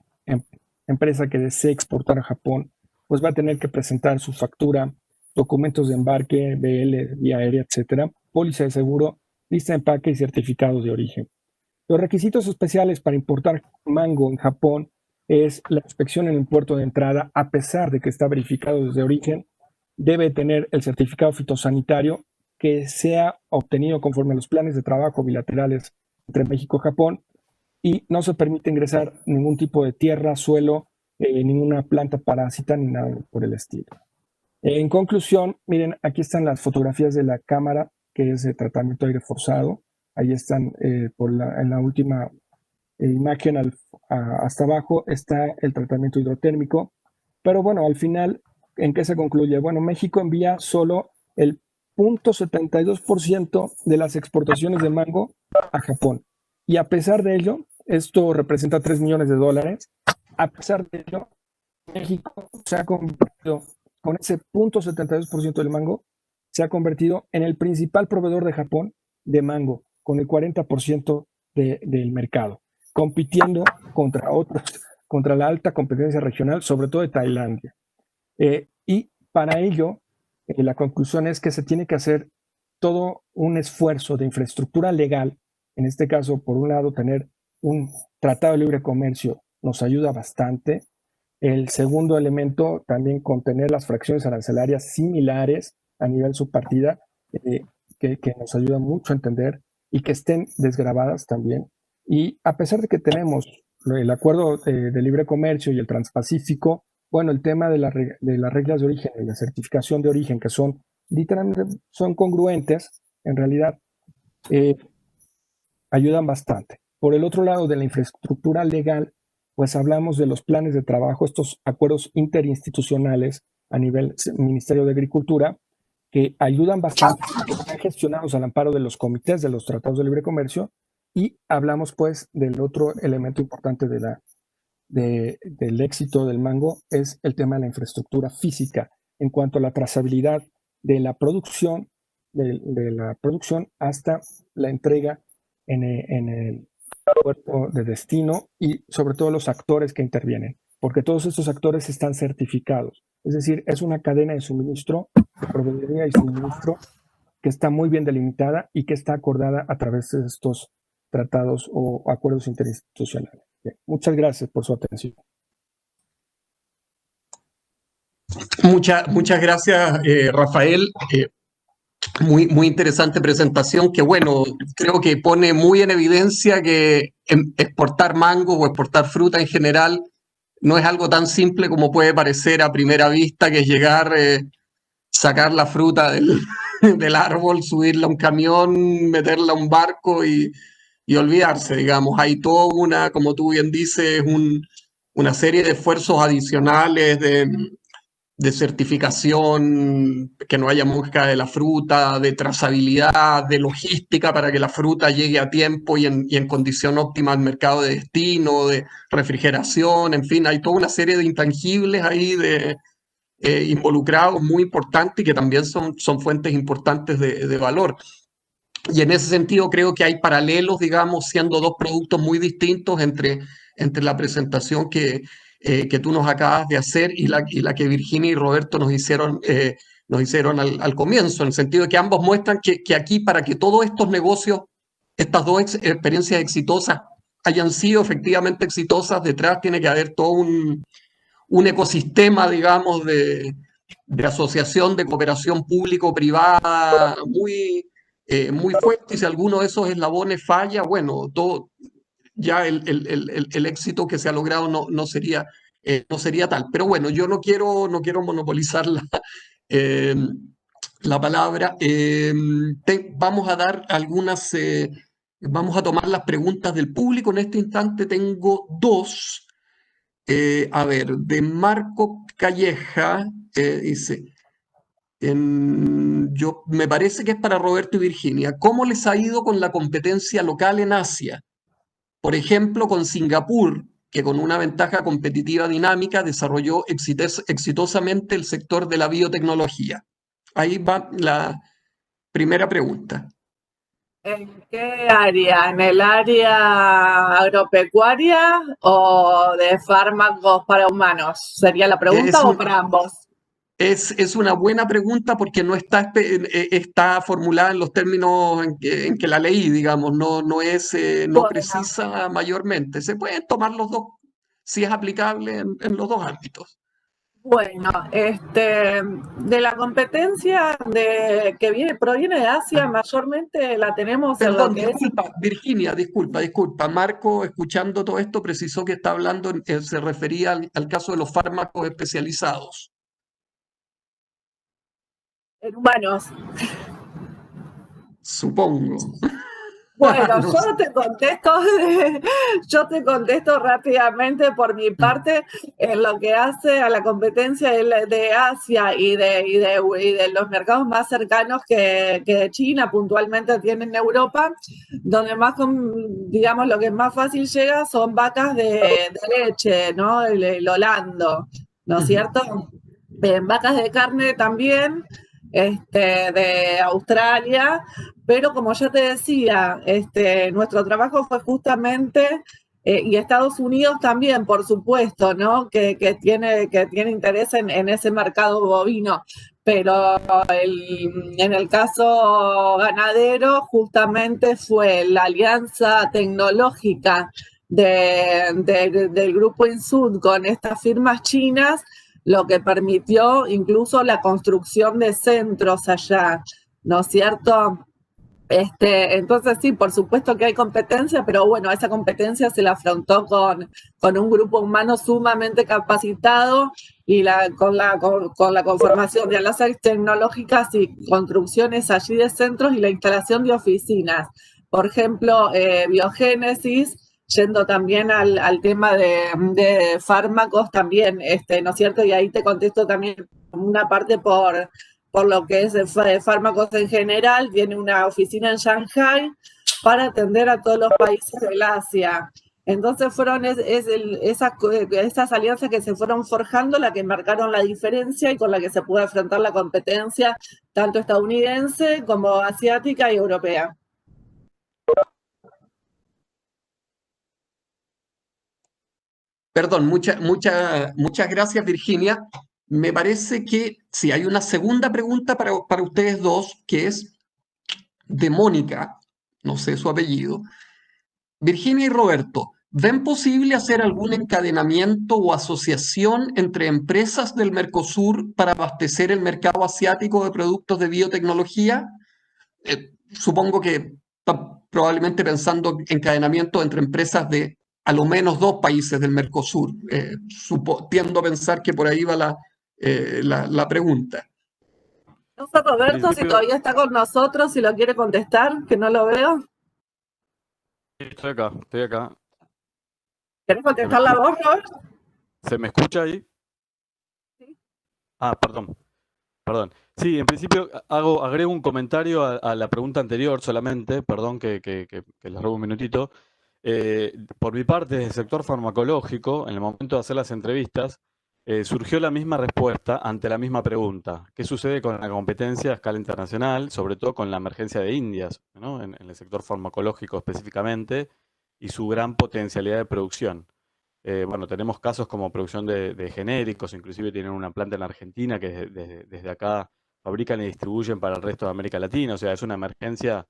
empresa que desee exportar a Japón? Pues va a tener que presentar su factura, documentos de embarque, BL, vía aérea, etcétera, póliza de seguro, lista de empaque y certificados de origen. Los requisitos especiales para importar mango en Japón es la inspección en el puerto de entrada, a pesar de que está verificado desde origen, debe tener el certificado fitosanitario que sea obtenido conforme a los planes de trabajo bilaterales entre México y Japón, y no se permite ingresar ningún tipo de tierra, suelo, ninguna planta parásita ni nada por el estilo. En conclusión, miren, aquí están las fotografías de la cámara, que es de tratamiento de aire forzado. Ahí están, en la última imagen hasta abajo está el tratamiento hidrotérmico. Pero bueno, al final, ¿en qué se concluye? Bueno, México envía solo el 0.72% de las exportaciones de mango a Japón. Y a pesar de ello, esto representa $3 millones. A pesar de ello, México se ha convertido, con ese 0.72% del mango, se ha convertido en el principal proveedor de Japón de mango, con el 40% del mercado, compitiendo contra otros, contra la alta competencia regional, sobre todo de Tailandia. Y para ello, la conclusión es que se tiene que hacer todo un esfuerzo de infraestructura legal. En este caso, por un lado, tener un tratado de libre comercio nos ayuda bastante. El segundo elemento, también contener las fracciones arancelarias similares a nivel subpartida, que nos ayuda mucho a entender y que estén desgravadas también. Y a pesar de que tenemos el acuerdo de libre comercio y el transpacífico, bueno, el tema de las reglas de origen y la certificación de origen, que son literalmente son congruentes, en realidad ayudan bastante. Por el otro lado, de la infraestructura legal, pues hablamos de los planes de trabajo, estos acuerdos interinstitucionales a nivel Ministerio de Agricultura, que ayudan bastante, que están gestionados al amparo de los comités de los tratados de libre comercio, y hablamos pues del otro elemento importante del éxito del mango, es el tema de la infraestructura física, en cuanto a la trazabilidad de la producción, de la producción hasta la entrega en el puerto de destino, y sobre todo los actores que intervienen, porque todos estos actores están certificados. Es decir, es una cadena de suministro, de proveeduría y suministro que está muy bien delimitada y que está acordada a través de estos tratados o acuerdos interinstitucionales. Bien, muchas gracias por su atención. Muchas gracias, Rafael. Muy interesante presentación, que bueno, creo que pone muy en evidencia que exportar mango o exportar fruta en general no es algo tan simple como puede parecer a primera vista, que es llegar, sacar la fruta del árbol, subirla a un camión, meterla a un barco y olvidarse, digamos. Hay toda una, como tú bien dices, una serie de esfuerzos adicionales de certificación, que no haya mosca de la fruta, de trazabilidad, de logística para que la fruta llegue a tiempo y en condición óptima al mercado de destino, de refrigeración, en fin, hay toda una serie de intangibles ahí involucrados muy importantes y que también son fuentes importantes de valor. Y en ese sentido creo que hay paralelos, digamos, siendo dos productos muy distintos entre la presentación que tú nos acabas de hacer y la que Virginia y Roberto nos hicieron al comienzo, en el sentido de que ambos muestran que aquí, para que todos estos negocios, estas dos experiencias exitosas hayan sido efectivamente exitosas, detrás tiene que haber todo un ecosistema, digamos, de asociación, de cooperación público-privada muy fuerte, y si alguno de esos eslabones falla, bueno, ya el éxito que se ha logrado no sería no sería tal. Pero bueno, yo no quiero monopolizar eh, la palabra. Vamos a dar algunas, vamos a tomar las preguntas del público. En este instante tengo dos. A ver, de Marco Calleja, dice, me parece que es para Roberto y Virginia. ¿Cómo les ha ido con la competencia local en Asia? Por ejemplo, con Singapur, que con una ventaja competitiva dinámica desarrolló exitosamente el sector de la biotecnología. Ahí va la primera pregunta. ¿En qué área? ¿En el área agropecuaria o de fármacos para humanos? ¿Sería la pregunta o para ambos? Es una buena pregunta porque no está, está formulada en los términos en que la leí, digamos, no es, no Bueno, precisa mayormente. Se pueden tomar los dos, si es aplicable en los dos ámbitos. bueno, de la competencia proviene de Asia, mayormente la tenemos en lo Perdón, que es. disculpa, Virginia, disculpa. Marco, escuchando todo esto, precisó que está hablando, se refería al caso de los fármacos especializados. En humanos. Supongo. Bueno, No sé. yo te contesto rápidamente por mi parte en lo que hace a la competencia de Asia y de los mercados más cercanos que China puntualmente tienen Europa, donde más, digamos, lo que más fácil llega son vacas de leche, ¿no? El holando, ¿no es cierto? Vacas de carne también, de Australia. Pero como ya te decía, nuestro trabajo fue justamente, y Estados Unidos también, por supuesto, ¿no? Que tiene interés en ese mercado bovino. Pero en el caso ganadero, justamente fue la alianza tecnológica del grupo Insud con estas firmas chinas lo que permitió incluso la construcción de centros allá, ¿no es cierto? Entonces sí, por supuesto que hay competencia, pero bueno, esa competencia se la afrontó con un grupo humano sumamente capacitado y con la conformación de alianzas tecnológicas y construcciones allí de centros y la instalación de oficinas. Por ejemplo, Biogénesis, yendo también al tema de fármacos también, ¿no es cierto? Y ahí te contesto también una parte por lo que es de fármacos en general, tiene una oficina en Shanghai para atender a todos los países del Asia. Entonces fueron esas alianzas que se fueron forjando las que marcaron la diferencia y con la que se pudo enfrentar la competencia tanto estadounidense como asiática y europea. Perdón, muchas gracias, Virginia. Me parece que sí, hay una segunda pregunta para ustedes dos, que es de Mónica, no sé su apellido. Virginia y Roberto, ¿ven posible hacer algún encadenamiento o asociación entre empresas del Mercosur para abastecer el mercado asiático de productos de biotecnología? Supongo que probablemente pensando encadenamiento entre empresas de a lo menos dos países del Mercosur. Tiendo a pensar que por ahí va la pregunta. No sé, Roberto, si principio- todavía está con nosotros, si lo quiere contestar, que no lo veo. Estoy acá. ¿Querés contestar la voz, Robert? ¿Se me escucha ahí? Sí. Ah, perdón. Sí, en principio agrego un comentario a la pregunta anterior solamente, perdón que les robo un minutito. Por mi parte, desde el sector farmacológico, en el momento de hacer las entrevistas, surgió la misma respuesta ante la misma pregunta. ¿Qué sucede con la competencia a escala internacional, sobre todo con la emergencia de Indias, ¿no? en el sector farmacológico específicamente, y su gran potencialidad de producción? Bueno, tenemos casos como producción de genéricos, inclusive tienen una planta en Argentina que desde acá fabrican y distribuyen para el resto de América Latina. O sea, es una emergencia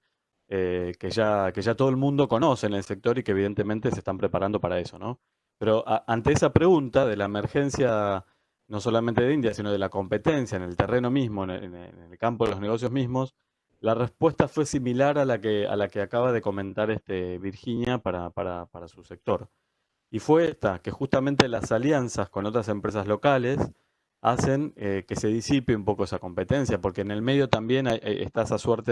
que ya todo el mundo conoce en el sector y que evidentemente se están preparando para eso, ¿no? Pero ante esa pregunta de la emergencia, no solamente de India, sino de la competencia en el terreno mismo, en el campo de los negocios mismos, la respuesta fue similar a la que acaba de comentar Virginia para su sector. y fue esta, que justamente las alianzas con otras empresas locales hacen que se disipe un poco esa competencia, porque en el medio también está esa suerte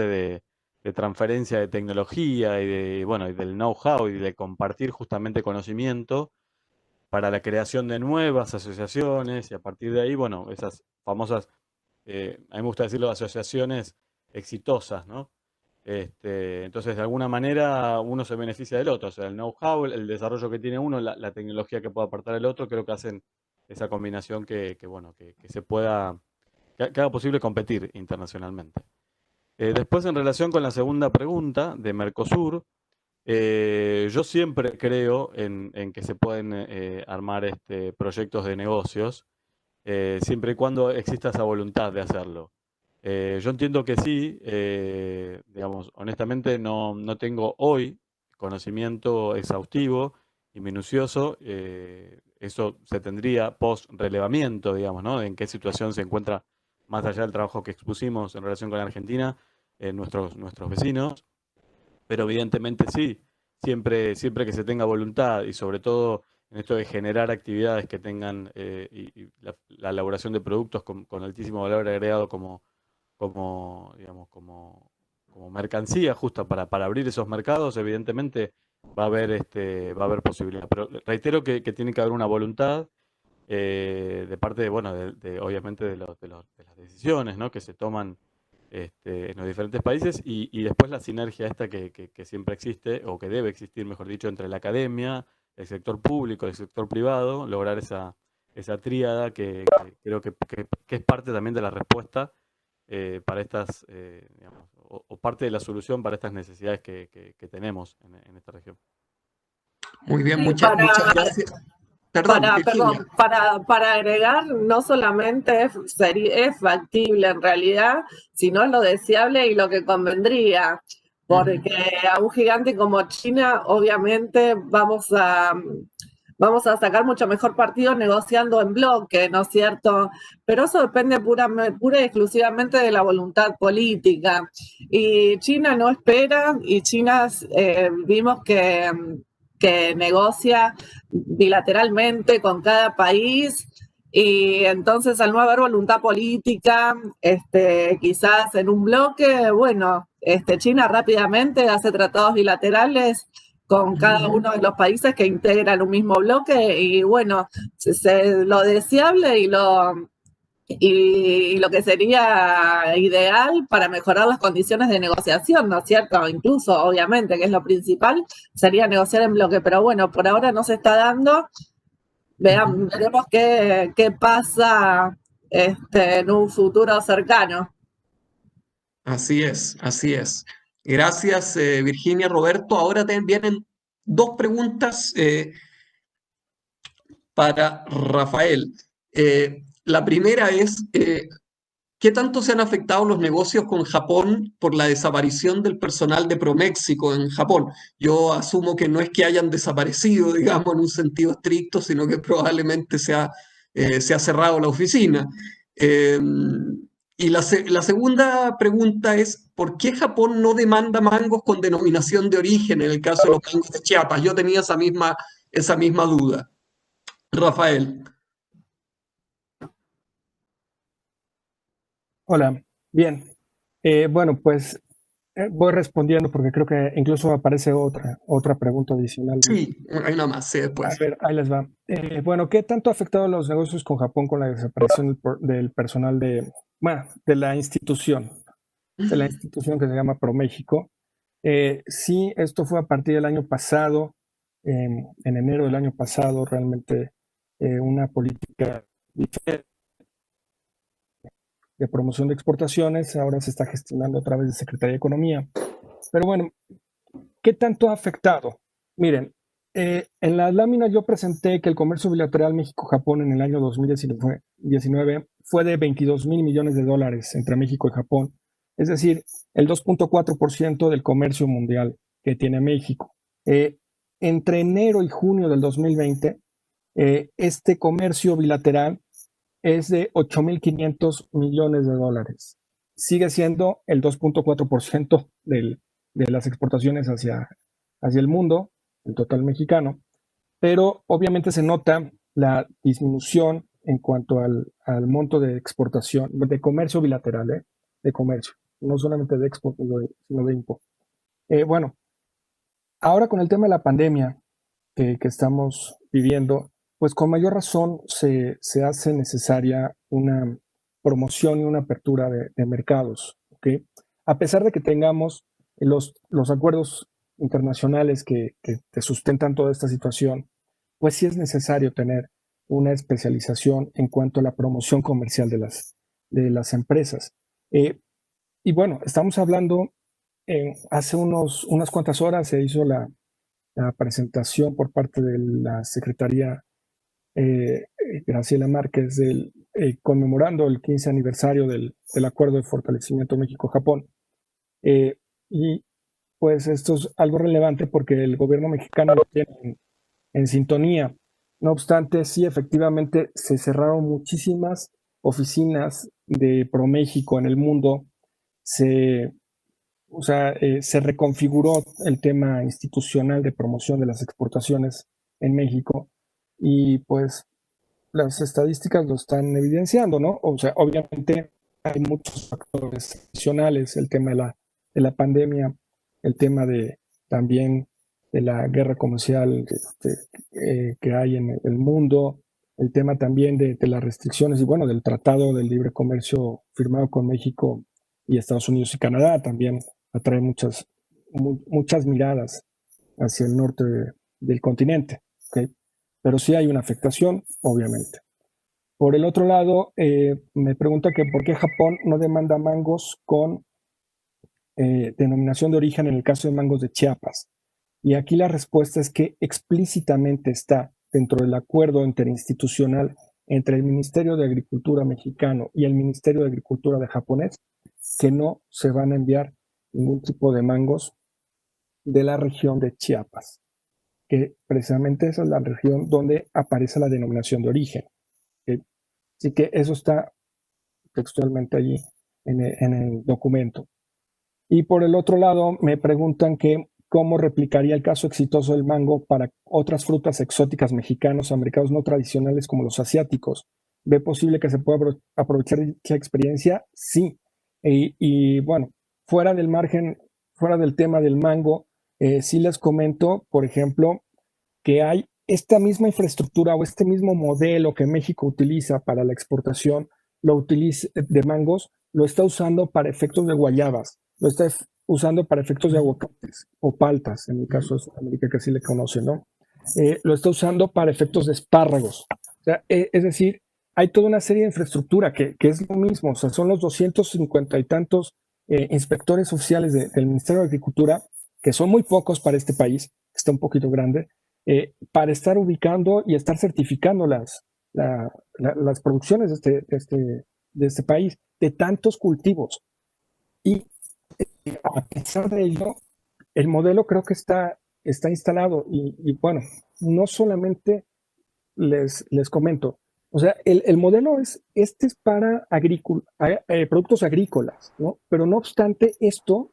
de transferencia de tecnología y de, bueno, y del know-how y de compartir justamente conocimiento para la creación de nuevas asociaciones y a partir de ahí, bueno, esas famosas, a mí me gusta decirlo, asociaciones exitosas, ¿no? Entonces, de alguna manera, uno se beneficia del otro, o sea, el know-how, el desarrollo que tiene uno, la tecnología que puede aportar el otro, creo que hacen esa combinación bueno, que se pueda, que haga posible competir internacionalmente. Después, en relación con la segunda pregunta de Mercosur, yo siempre creo en que se pueden armar proyectos de negocios, siempre y cuando exista esa voluntad de hacerlo. Yo entiendo que sí, digamos, honestamente no tengo hoy conocimiento exhaustivo y minucioso, eso se tendría post-relevamiento, digamos, ¿no? En qué situación se encuentra, más allá del trabajo que expusimos en relación con la Argentina, nuestros vecinos, pero evidentemente sí, siempre que se tenga voluntad y sobre todo en esto de generar actividades que tengan y la elaboración de productos con altísimo valor agregado digamos, como mercancía justa para abrir esos mercados, evidentemente va a haber posibilidad. Pero reitero que tiene que haber una voluntad de parte de, bueno, obviamente de las decisiones, ¿no? Que se toman en los diferentes países y después la sinergia esta que siempre existe, o que debe existir, mejor dicho, entre la academia, el sector público, el sector privado, lograr esa tríada que creo que es parte también de la respuesta para estas, digamos, o parte de la solución para estas necesidades que tenemos en esta región. Muy bien, Sí, muchas gracias. Perdón, Virginia. para agregar, no solamente es factible en realidad, sino es lo deseable y lo que convendría, porque a un gigante como China, obviamente vamos a sacar mucho mejor partido negociando en bloque, ¿no es cierto? Pero eso depende pura y exclusivamente de la voluntad política. Y China no espera, y China vimos que negocia bilateralmente con cada país, y entonces al no haber voluntad política, quizás en un bloque, bueno, China rápidamente hace tratados bilaterales con cada uno de los países que integran un mismo bloque y bueno, lo deseable y lo que sería ideal para mejorar las condiciones de negociación, ¿no es cierto? Incluso, obviamente, que es lo principal, sería negociar en bloque, pero bueno, por ahora no se está dando. Veremos qué pasa en un futuro cercano. Así es, así es. Gracias, Virginia, Roberto. Ahora vienen dos preguntas para Rafael. La primera es, ¿qué tanto se han afectado los negocios con Japón por la desaparición del personal de ProMéxico en Japón? Yo asumo que no es que hayan desaparecido, digamos, en un sentido estricto, sino que probablemente se ha cerrado la oficina. Y la segunda pregunta es, ¿por qué Japón no demanda mangos con denominación de origen en el caso de los mangos de Chiapas? Yo tenía esa misma duda. Rafael. Hola, bien. Bueno, pues voy respondiendo porque creo que incluso aparece otra pregunta adicional. Sí, hay una más, sí, A después. ver, ahí les va. Bueno, ¿qué tanto ha afectado los negocios con Japón con la desaparición del personal de la institución? De la institución que se llama ProMéxico. Sí, esto fue a partir del año pasado, en enero del año pasado, realmente una política diferente de promoción de exportaciones, ahora se está gestionando a través de Secretaría de Economía. Pero bueno, ¿qué tanto ha afectado? Miren, en la lámina yo presenté que el comercio bilateral México-Japón en el año 2019 fue de 22 mil millones de dólares entre México y Japón, es decir, el 2.4% del comercio mundial que tiene México. Entre enero y junio del 2020, este comercio bilateral es de 8.500 millones de dólares. Sigue siendo el 2.4% de las exportaciones hacia el mundo, el total mexicano. pero obviamente se nota la disminución en cuanto al monto de exportación, de comercio bilateral, de comercio, no solamente de export, sino de import. Bueno, ahora con el tema de la pandemia que estamos viviendo, pues con mayor razón se hace necesaria una promoción y una apertura de mercados, ¿ok? A pesar de que tengamos los acuerdos internacionales que sustentan toda esta situación, pues sí es necesario tener una especialización en cuanto a la promoción comercial de las empresas. Y bueno, estamos hablando, hace unas cuantas horas se hizo la presentación por parte de la Secretaría Graciela Márquez conmemorando el 15 aniversario del Acuerdo de Fortalecimiento México-Japón. Y pues esto es algo relevante porque el gobierno mexicano lo tiene en sintonía. No obstante, sí, efectivamente se cerraron muchísimas oficinas de ProMéxico en el mundo. Se reconfiguró el tema institucional de promoción de las exportaciones en México y pues las estadísticas lo están evidenciando, ¿no? O sea, obviamente hay muchos factores adicionales, el tema de la pandemia, el tema también de la guerra comercial que hay en el mundo, el tema también de las restricciones y bueno, del Tratado de Libre Comercio firmado con México y Estados Unidos y Canadá también atrae muchas miradas hacia el norte del continente, ¿okay? Pero sí hay una afectación, obviamente. Por el otro lado, me pregunta que por qué Japón no demanda mangos con denominación de origen en el caso de mangos de Chiapas. Y aquí la respuesta es que explícitamente está dentro del acuerdo interinstitucional entre el Ministerio de Agricultura mexicano y el Ministerio de Agricultura de japonés que no se van a enviar ningún tipo de mangos de la región de Chiapas, que precisamente esa es la región donde aparece la denominación de origen. ¿Okay? Así que eso está textualmente allí en el documento. Y por el otro lado, me preguntan que cómo replicaría el caso exitoso del mango para otras frutas exóticas mexicanos a mercados no tradicionales como los asiáticos. ¿Ve posible que se pueda aprovechar dicha experiencia? Sí. Y bueno, fuera del margen, fuera del tema del mango, sí les comento, por ejemplo, que hay esta misma infraestructura o este mismo modelo que México utiliza para la exportación de mangos, lo está usando para efectos de guayabas, lo está usando para efectos de aguacates o paltas, en el caso de Sudamérica que así le conoce, ¿no? Lo está usando para efectos de espárragos. O sea, es decir, hay toda una serie de infraestructura que es lo mismo, o sea, son los 250 y tantos inspectores oficiales del Ministerio de Agricultura, que son muy pocos para este país, que está un poquito grande, para estar ubicando y estar certificando las producciones de este país, de tantos cultivos. Y a pesar de ello, el modelo creo que está instalado y bueno, no solamente les comento, o sea, el modelo es para productos agrícolas, ¿no? Pero no obstante, esto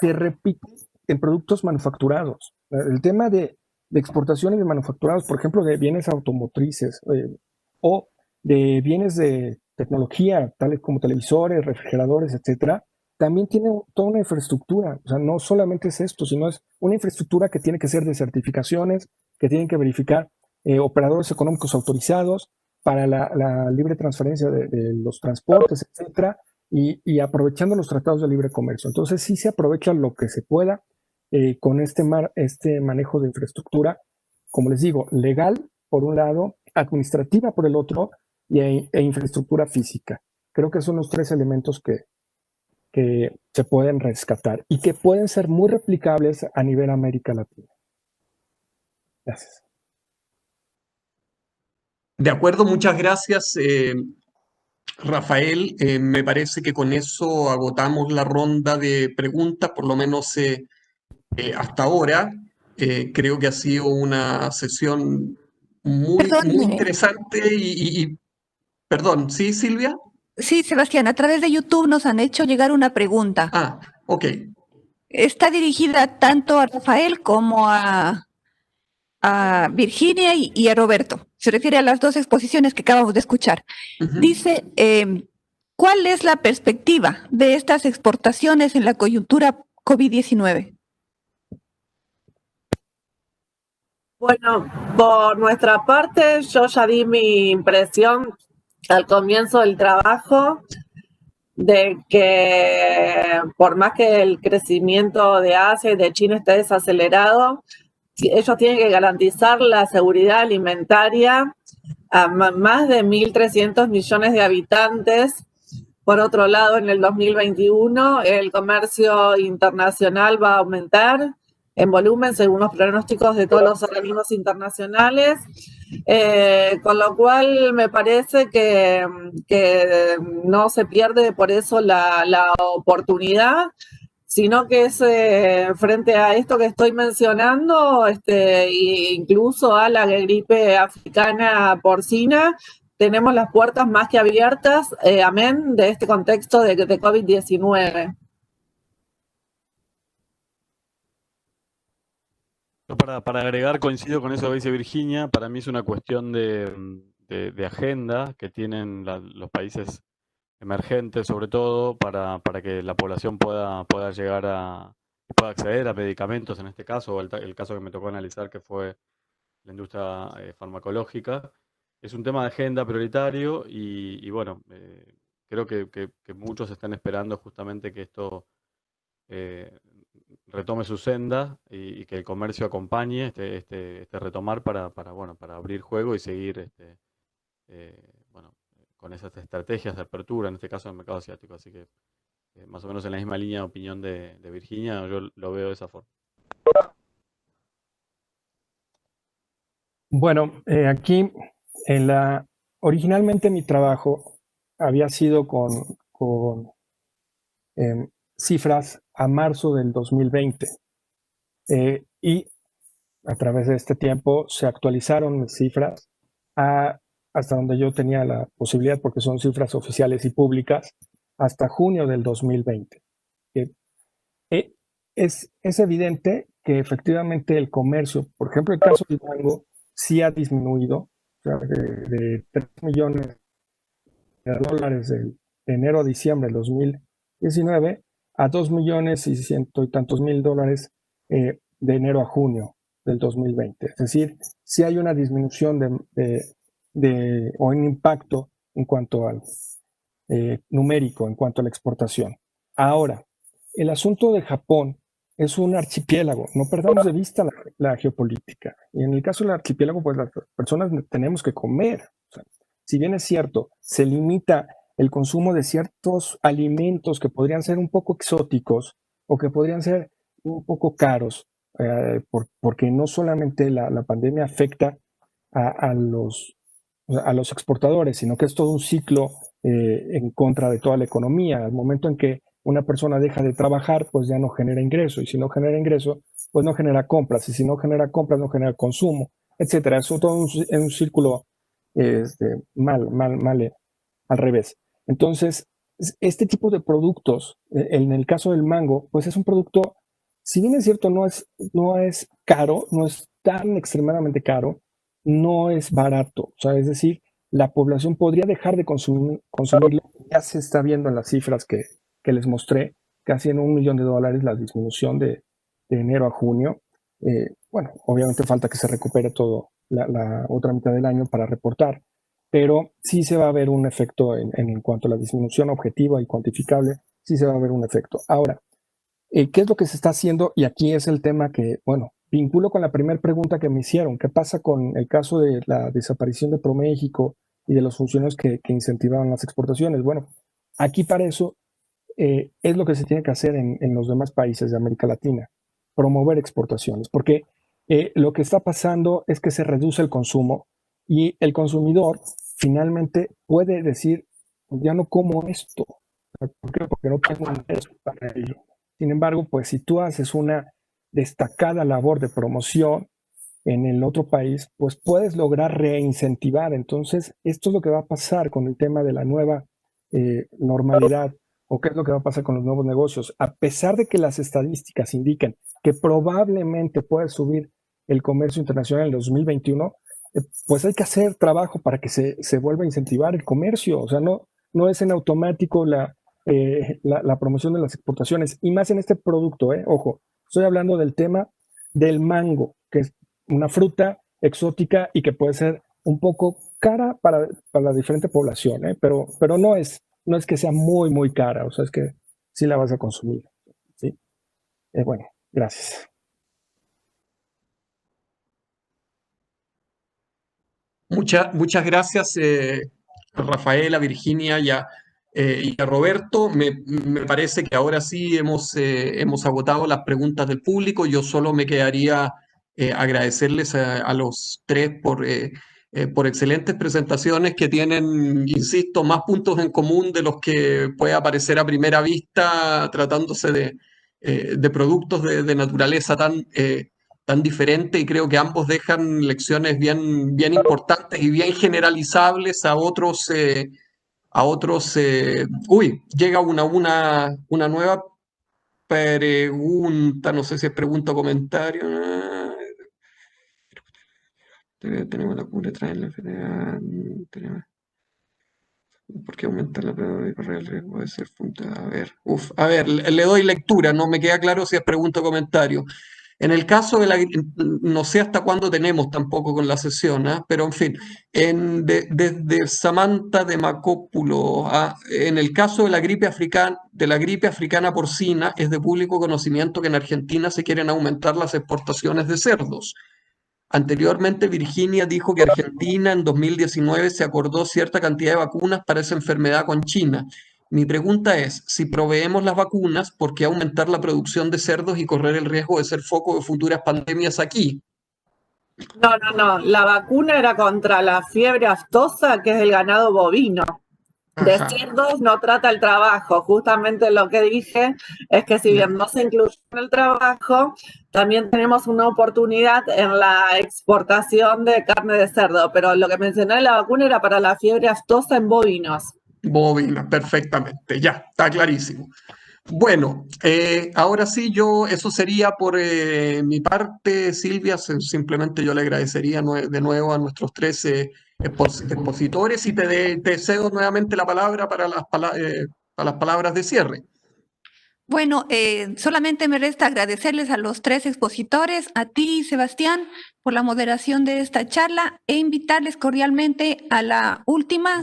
se repite en productos manufacturados. El tema de exportaciones de manufacturados, por ejemplo, de bienes automotrices o de bienes de tecnología, tales como televisores, refrigeradores, etcétera, también tiene toda una infraestructura. O sea, no solamente es esto, sino es una infraestructura que tiene que ser de certificaciones, que tienen que verificar operadores económicos autorizados para la libre transferencia de los transportes, etcétera, y aprovechando los tratados de libre comercio. Entonces sí se aprovecha lo que se pueda con este manejo de infraestructura, como les digo, legal por un lado, administrativa por el otro e infraestructura física. Creo que son los tres elementos que se pueden rescatar y que pueden ser muy replicables a nivel América Latina. Gracias. De acuerdo, muchas gracias, Rafael. Me parece que con eso agotamos la ronda de preguntas, por lo menos hasta ahora. Creo que ha sido una sesión muy Perdón, interesante perdón, ¿sí, Silvia? sí, Sebastián, a través de YouTube nos han hecho llegar una pregunta. Ah, ok. Está dirigida tanto a Rafael como a a Virginia y a Roberto. Se refiere a las dos exposiciones que acabamos de escuchar. Ujú. Dice, ¿cuál es la perspectiva de estas exportaciones en la coyuntura COVID-19? Bueno, por nuestra parte, yo ya di mi impresión al comienzo del trabajo de que por más que el crecimiento de Asia y de China esté desacelerado, ellos tienen que garantizar la seguridad alimentaria a más de 1.300 millones de habitantes. Por otro lado, en el 2021 el comercio internacional va a aumentar en volumen según los pronósticos de todos los organismos internacionales, con lo cual me parece que no se pierde por eso la oportunidad, sino que es frente a esto que estoy mencionando, incluso a la gripe africana porcina, tenemos las puertas más que abiertas, amén, de este contexto de COVID-19. Yo para agregar, coincido con eso que dice Virginia, para mí es una cuestión de agenda que tienen los países emergentes, sobre todo, para que la población pueda llegar pueda acceder a medicamentos, en este caso, o el caso que me tocó analizar, que fue la industria farmacológica. Es un tema de agenda prioritario y bueno, creo que muchos están esperando justamente que esto retome su senda y que el comercio acompañe este retomar bueno, para abrir juego y seguir bueno, con esas estrategias de apertura, en este caso en el mercado asiático. Así que más o menos en la misma línea de opinión de Virginia, yo lo veo de esa forma. Bueno, aquí originalmente mi trabajo había sido con cifras a marzo del 2020 y a través de este tiempo se actualizaron mis cifras hasta donde yo tenía la posibilidad, porque son cifras oficiales y públicas, hasta junio del 2020. Es evidente que efectivamente el comercio, por ejemplo, el caso de mango, sí ha disminuido, o sea, de 3 millones de dólares de enero a diciembre del 2019 a 2 millones y ciento y tantos mil dólares de enero a junio del 2020. Es decir, sí hay una disminución o un impacto en cuanto al numérico, en cuanto a la exportación. Ahora, el asunto de Japón es un archipiélago, no perdamos de vista la geopolítica. Y en el caso del archipiélago, pues las personas tenemos que comer. O sea, si bien es cierto, se limita el consumo de ciertos alimentos que podrían ser un poco exóticos o que podrían ser un poco caros, porque no solamente la pandemia afecta a los exportadores, sino que es todo un ciclo en contra de toda la economía. Al momento en que una persona deja de trabajar, pues ya no genera ingreso, y si no genera ingreso, pues no genera compras, y si no genera compras, no genera consumo, etcétera. Es todo un círculo mal al revés. Entonces, este tipo de productos, en el caso del mango, pues es un producto, si bien es cierto, no es caro, no es tan extremadamente caro, no es barato. O sea, es decir, la población podría dejar de consumirlo. Ya se está viendo en las cifras que les mostré, casi en $1 millón la disminución de enero a junio. Bueno, obviamente falta que se recupere todo la otra mitad del año para reportar, pero sí se va a ver un efecto en cuanto a la disminución objetiva y cuantificable, sí se va a ver un efecto. Ahora, ¿qué es lo que se está haciendo? Y aquí es el tema que, bueno, vinculo con la primera pregunta que me hicieron. ¿Qué pasa con el caso de la desaparición de ProMéxico y de los funcionarios que incentivaban las exportaciones? Bueno, aquí para eso es lo que se tiene que hacer en los demás países de América Latina, promover exportaciones, porque lo que está pasando es que se reduce el consumo y el consumidor finalmente puede decir, ya no como esto. ¿Por qué? Porque no tengo ingreso para ello. Sin embargo, pues si tú haces una destacada labor de promoción en el otro país, pues puedes lograr reincentivar. Entonces, esto es lo que va a pasar con el tema de la nueva normalidad, o qué es lo que va a pasar con los nuevos negocios. A pesar de que las estadísticas indican que probablemente puede subir el comercio internacional en el 2021, pues hay que hacer trabajo para que se vuelva a incentivar el comercio. O sea, no es en automático la promoción de las exportaciones, y más en este producto, ojo, estoy hablando del tema del mango, que es una fruta exótica y que puede ser un poco cara para la diferente población, pero no es que sea muy, muy cara, o sea, es que sí la vas a consumir, ¿sí? Bueno, gracias. Muchas gracias, Rafaela, Virginia y a Roberto. Me parece que ahora sí hemos agotado las preguntas del público. Yo solo me quedaría agradecerles a los tres por excelentes presentaciones que tienen, insisto, más puntos en común de los que puede aparecer a primera vista, tratándose de productos de naturaleza tan diferente, y creo que ambos dejan lecciones bien importantes y bien generalizables a otros. Llega una nueva pregunta, no sé si es pregunta o comentario. Tenemos la cura, traen la FDA, ¿por qué aumentar la prueba de correr el riesgo de ser a ver, le doy lectura, no me queda claro si es pregunta o comentario. En el caso de no sé hasta cuándo tenemos tampoco con la sesión, pero en fin, desde Samantha de Macópulo, en el caso de la gripe africana porcina, es de público conocimiento que en Argentina se quieren aumentar las exportaciones de cerdos. Anteriormente, Virginia dijo que Argentina en 2019 se acordó cierta cantidad de vacunas para esa enfermedad con China. Mi pregunta es, si proveemos las vacunas, ¿por qué aumentar la producción de cerdos y correr el riesgo de ser foco de futuras pandemias aquí? No. La vacuna era contra la fiebre aftosa, que es el ganado bovino. De cerdos no trata el trabajo. Justamente lo que dije es que si bien no se incluye en el trabajo, también tenemos una oportunidad en la exportación de carne de cerdo. Pero lo que mencioné de la vacuna era para la fiebre aftosa en bovinos. Bovina, perfectamente, ya, está clarísimo. Bueno, ahora sí, eso sería por mi parte, Silvia. Simplemente yo le agradecería de nuevo a nuestros tres expositores, y te cedo nuevamente la palabra para las palabras de cierre. Bueno, solamente me resta agradecerles a los tres expositores, a ti, Sebastián, por la moderación de esta charla, e invitarles cordialmente a la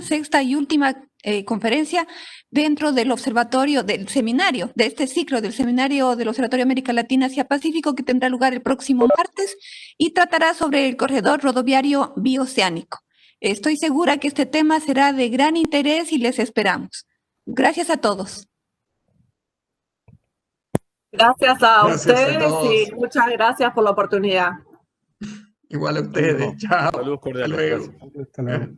sexta y última conferencia dentro del observatorio, del seminario, de este ciclo del seminario del Observatorio América Latina Asia Pacífico, que tendrá lugar el próximo martes y tratará sobre el corredor rodoviario bioceánico. Estoy segura que este tema será de gran interés y les esperamos. Gracias a todos. Gracias a ustedes todos. y muchas gracias por la oportunidad. Igual a ustedes. Chao. Saludos cordiales. Hasta luego. Gracias. Hasta luego.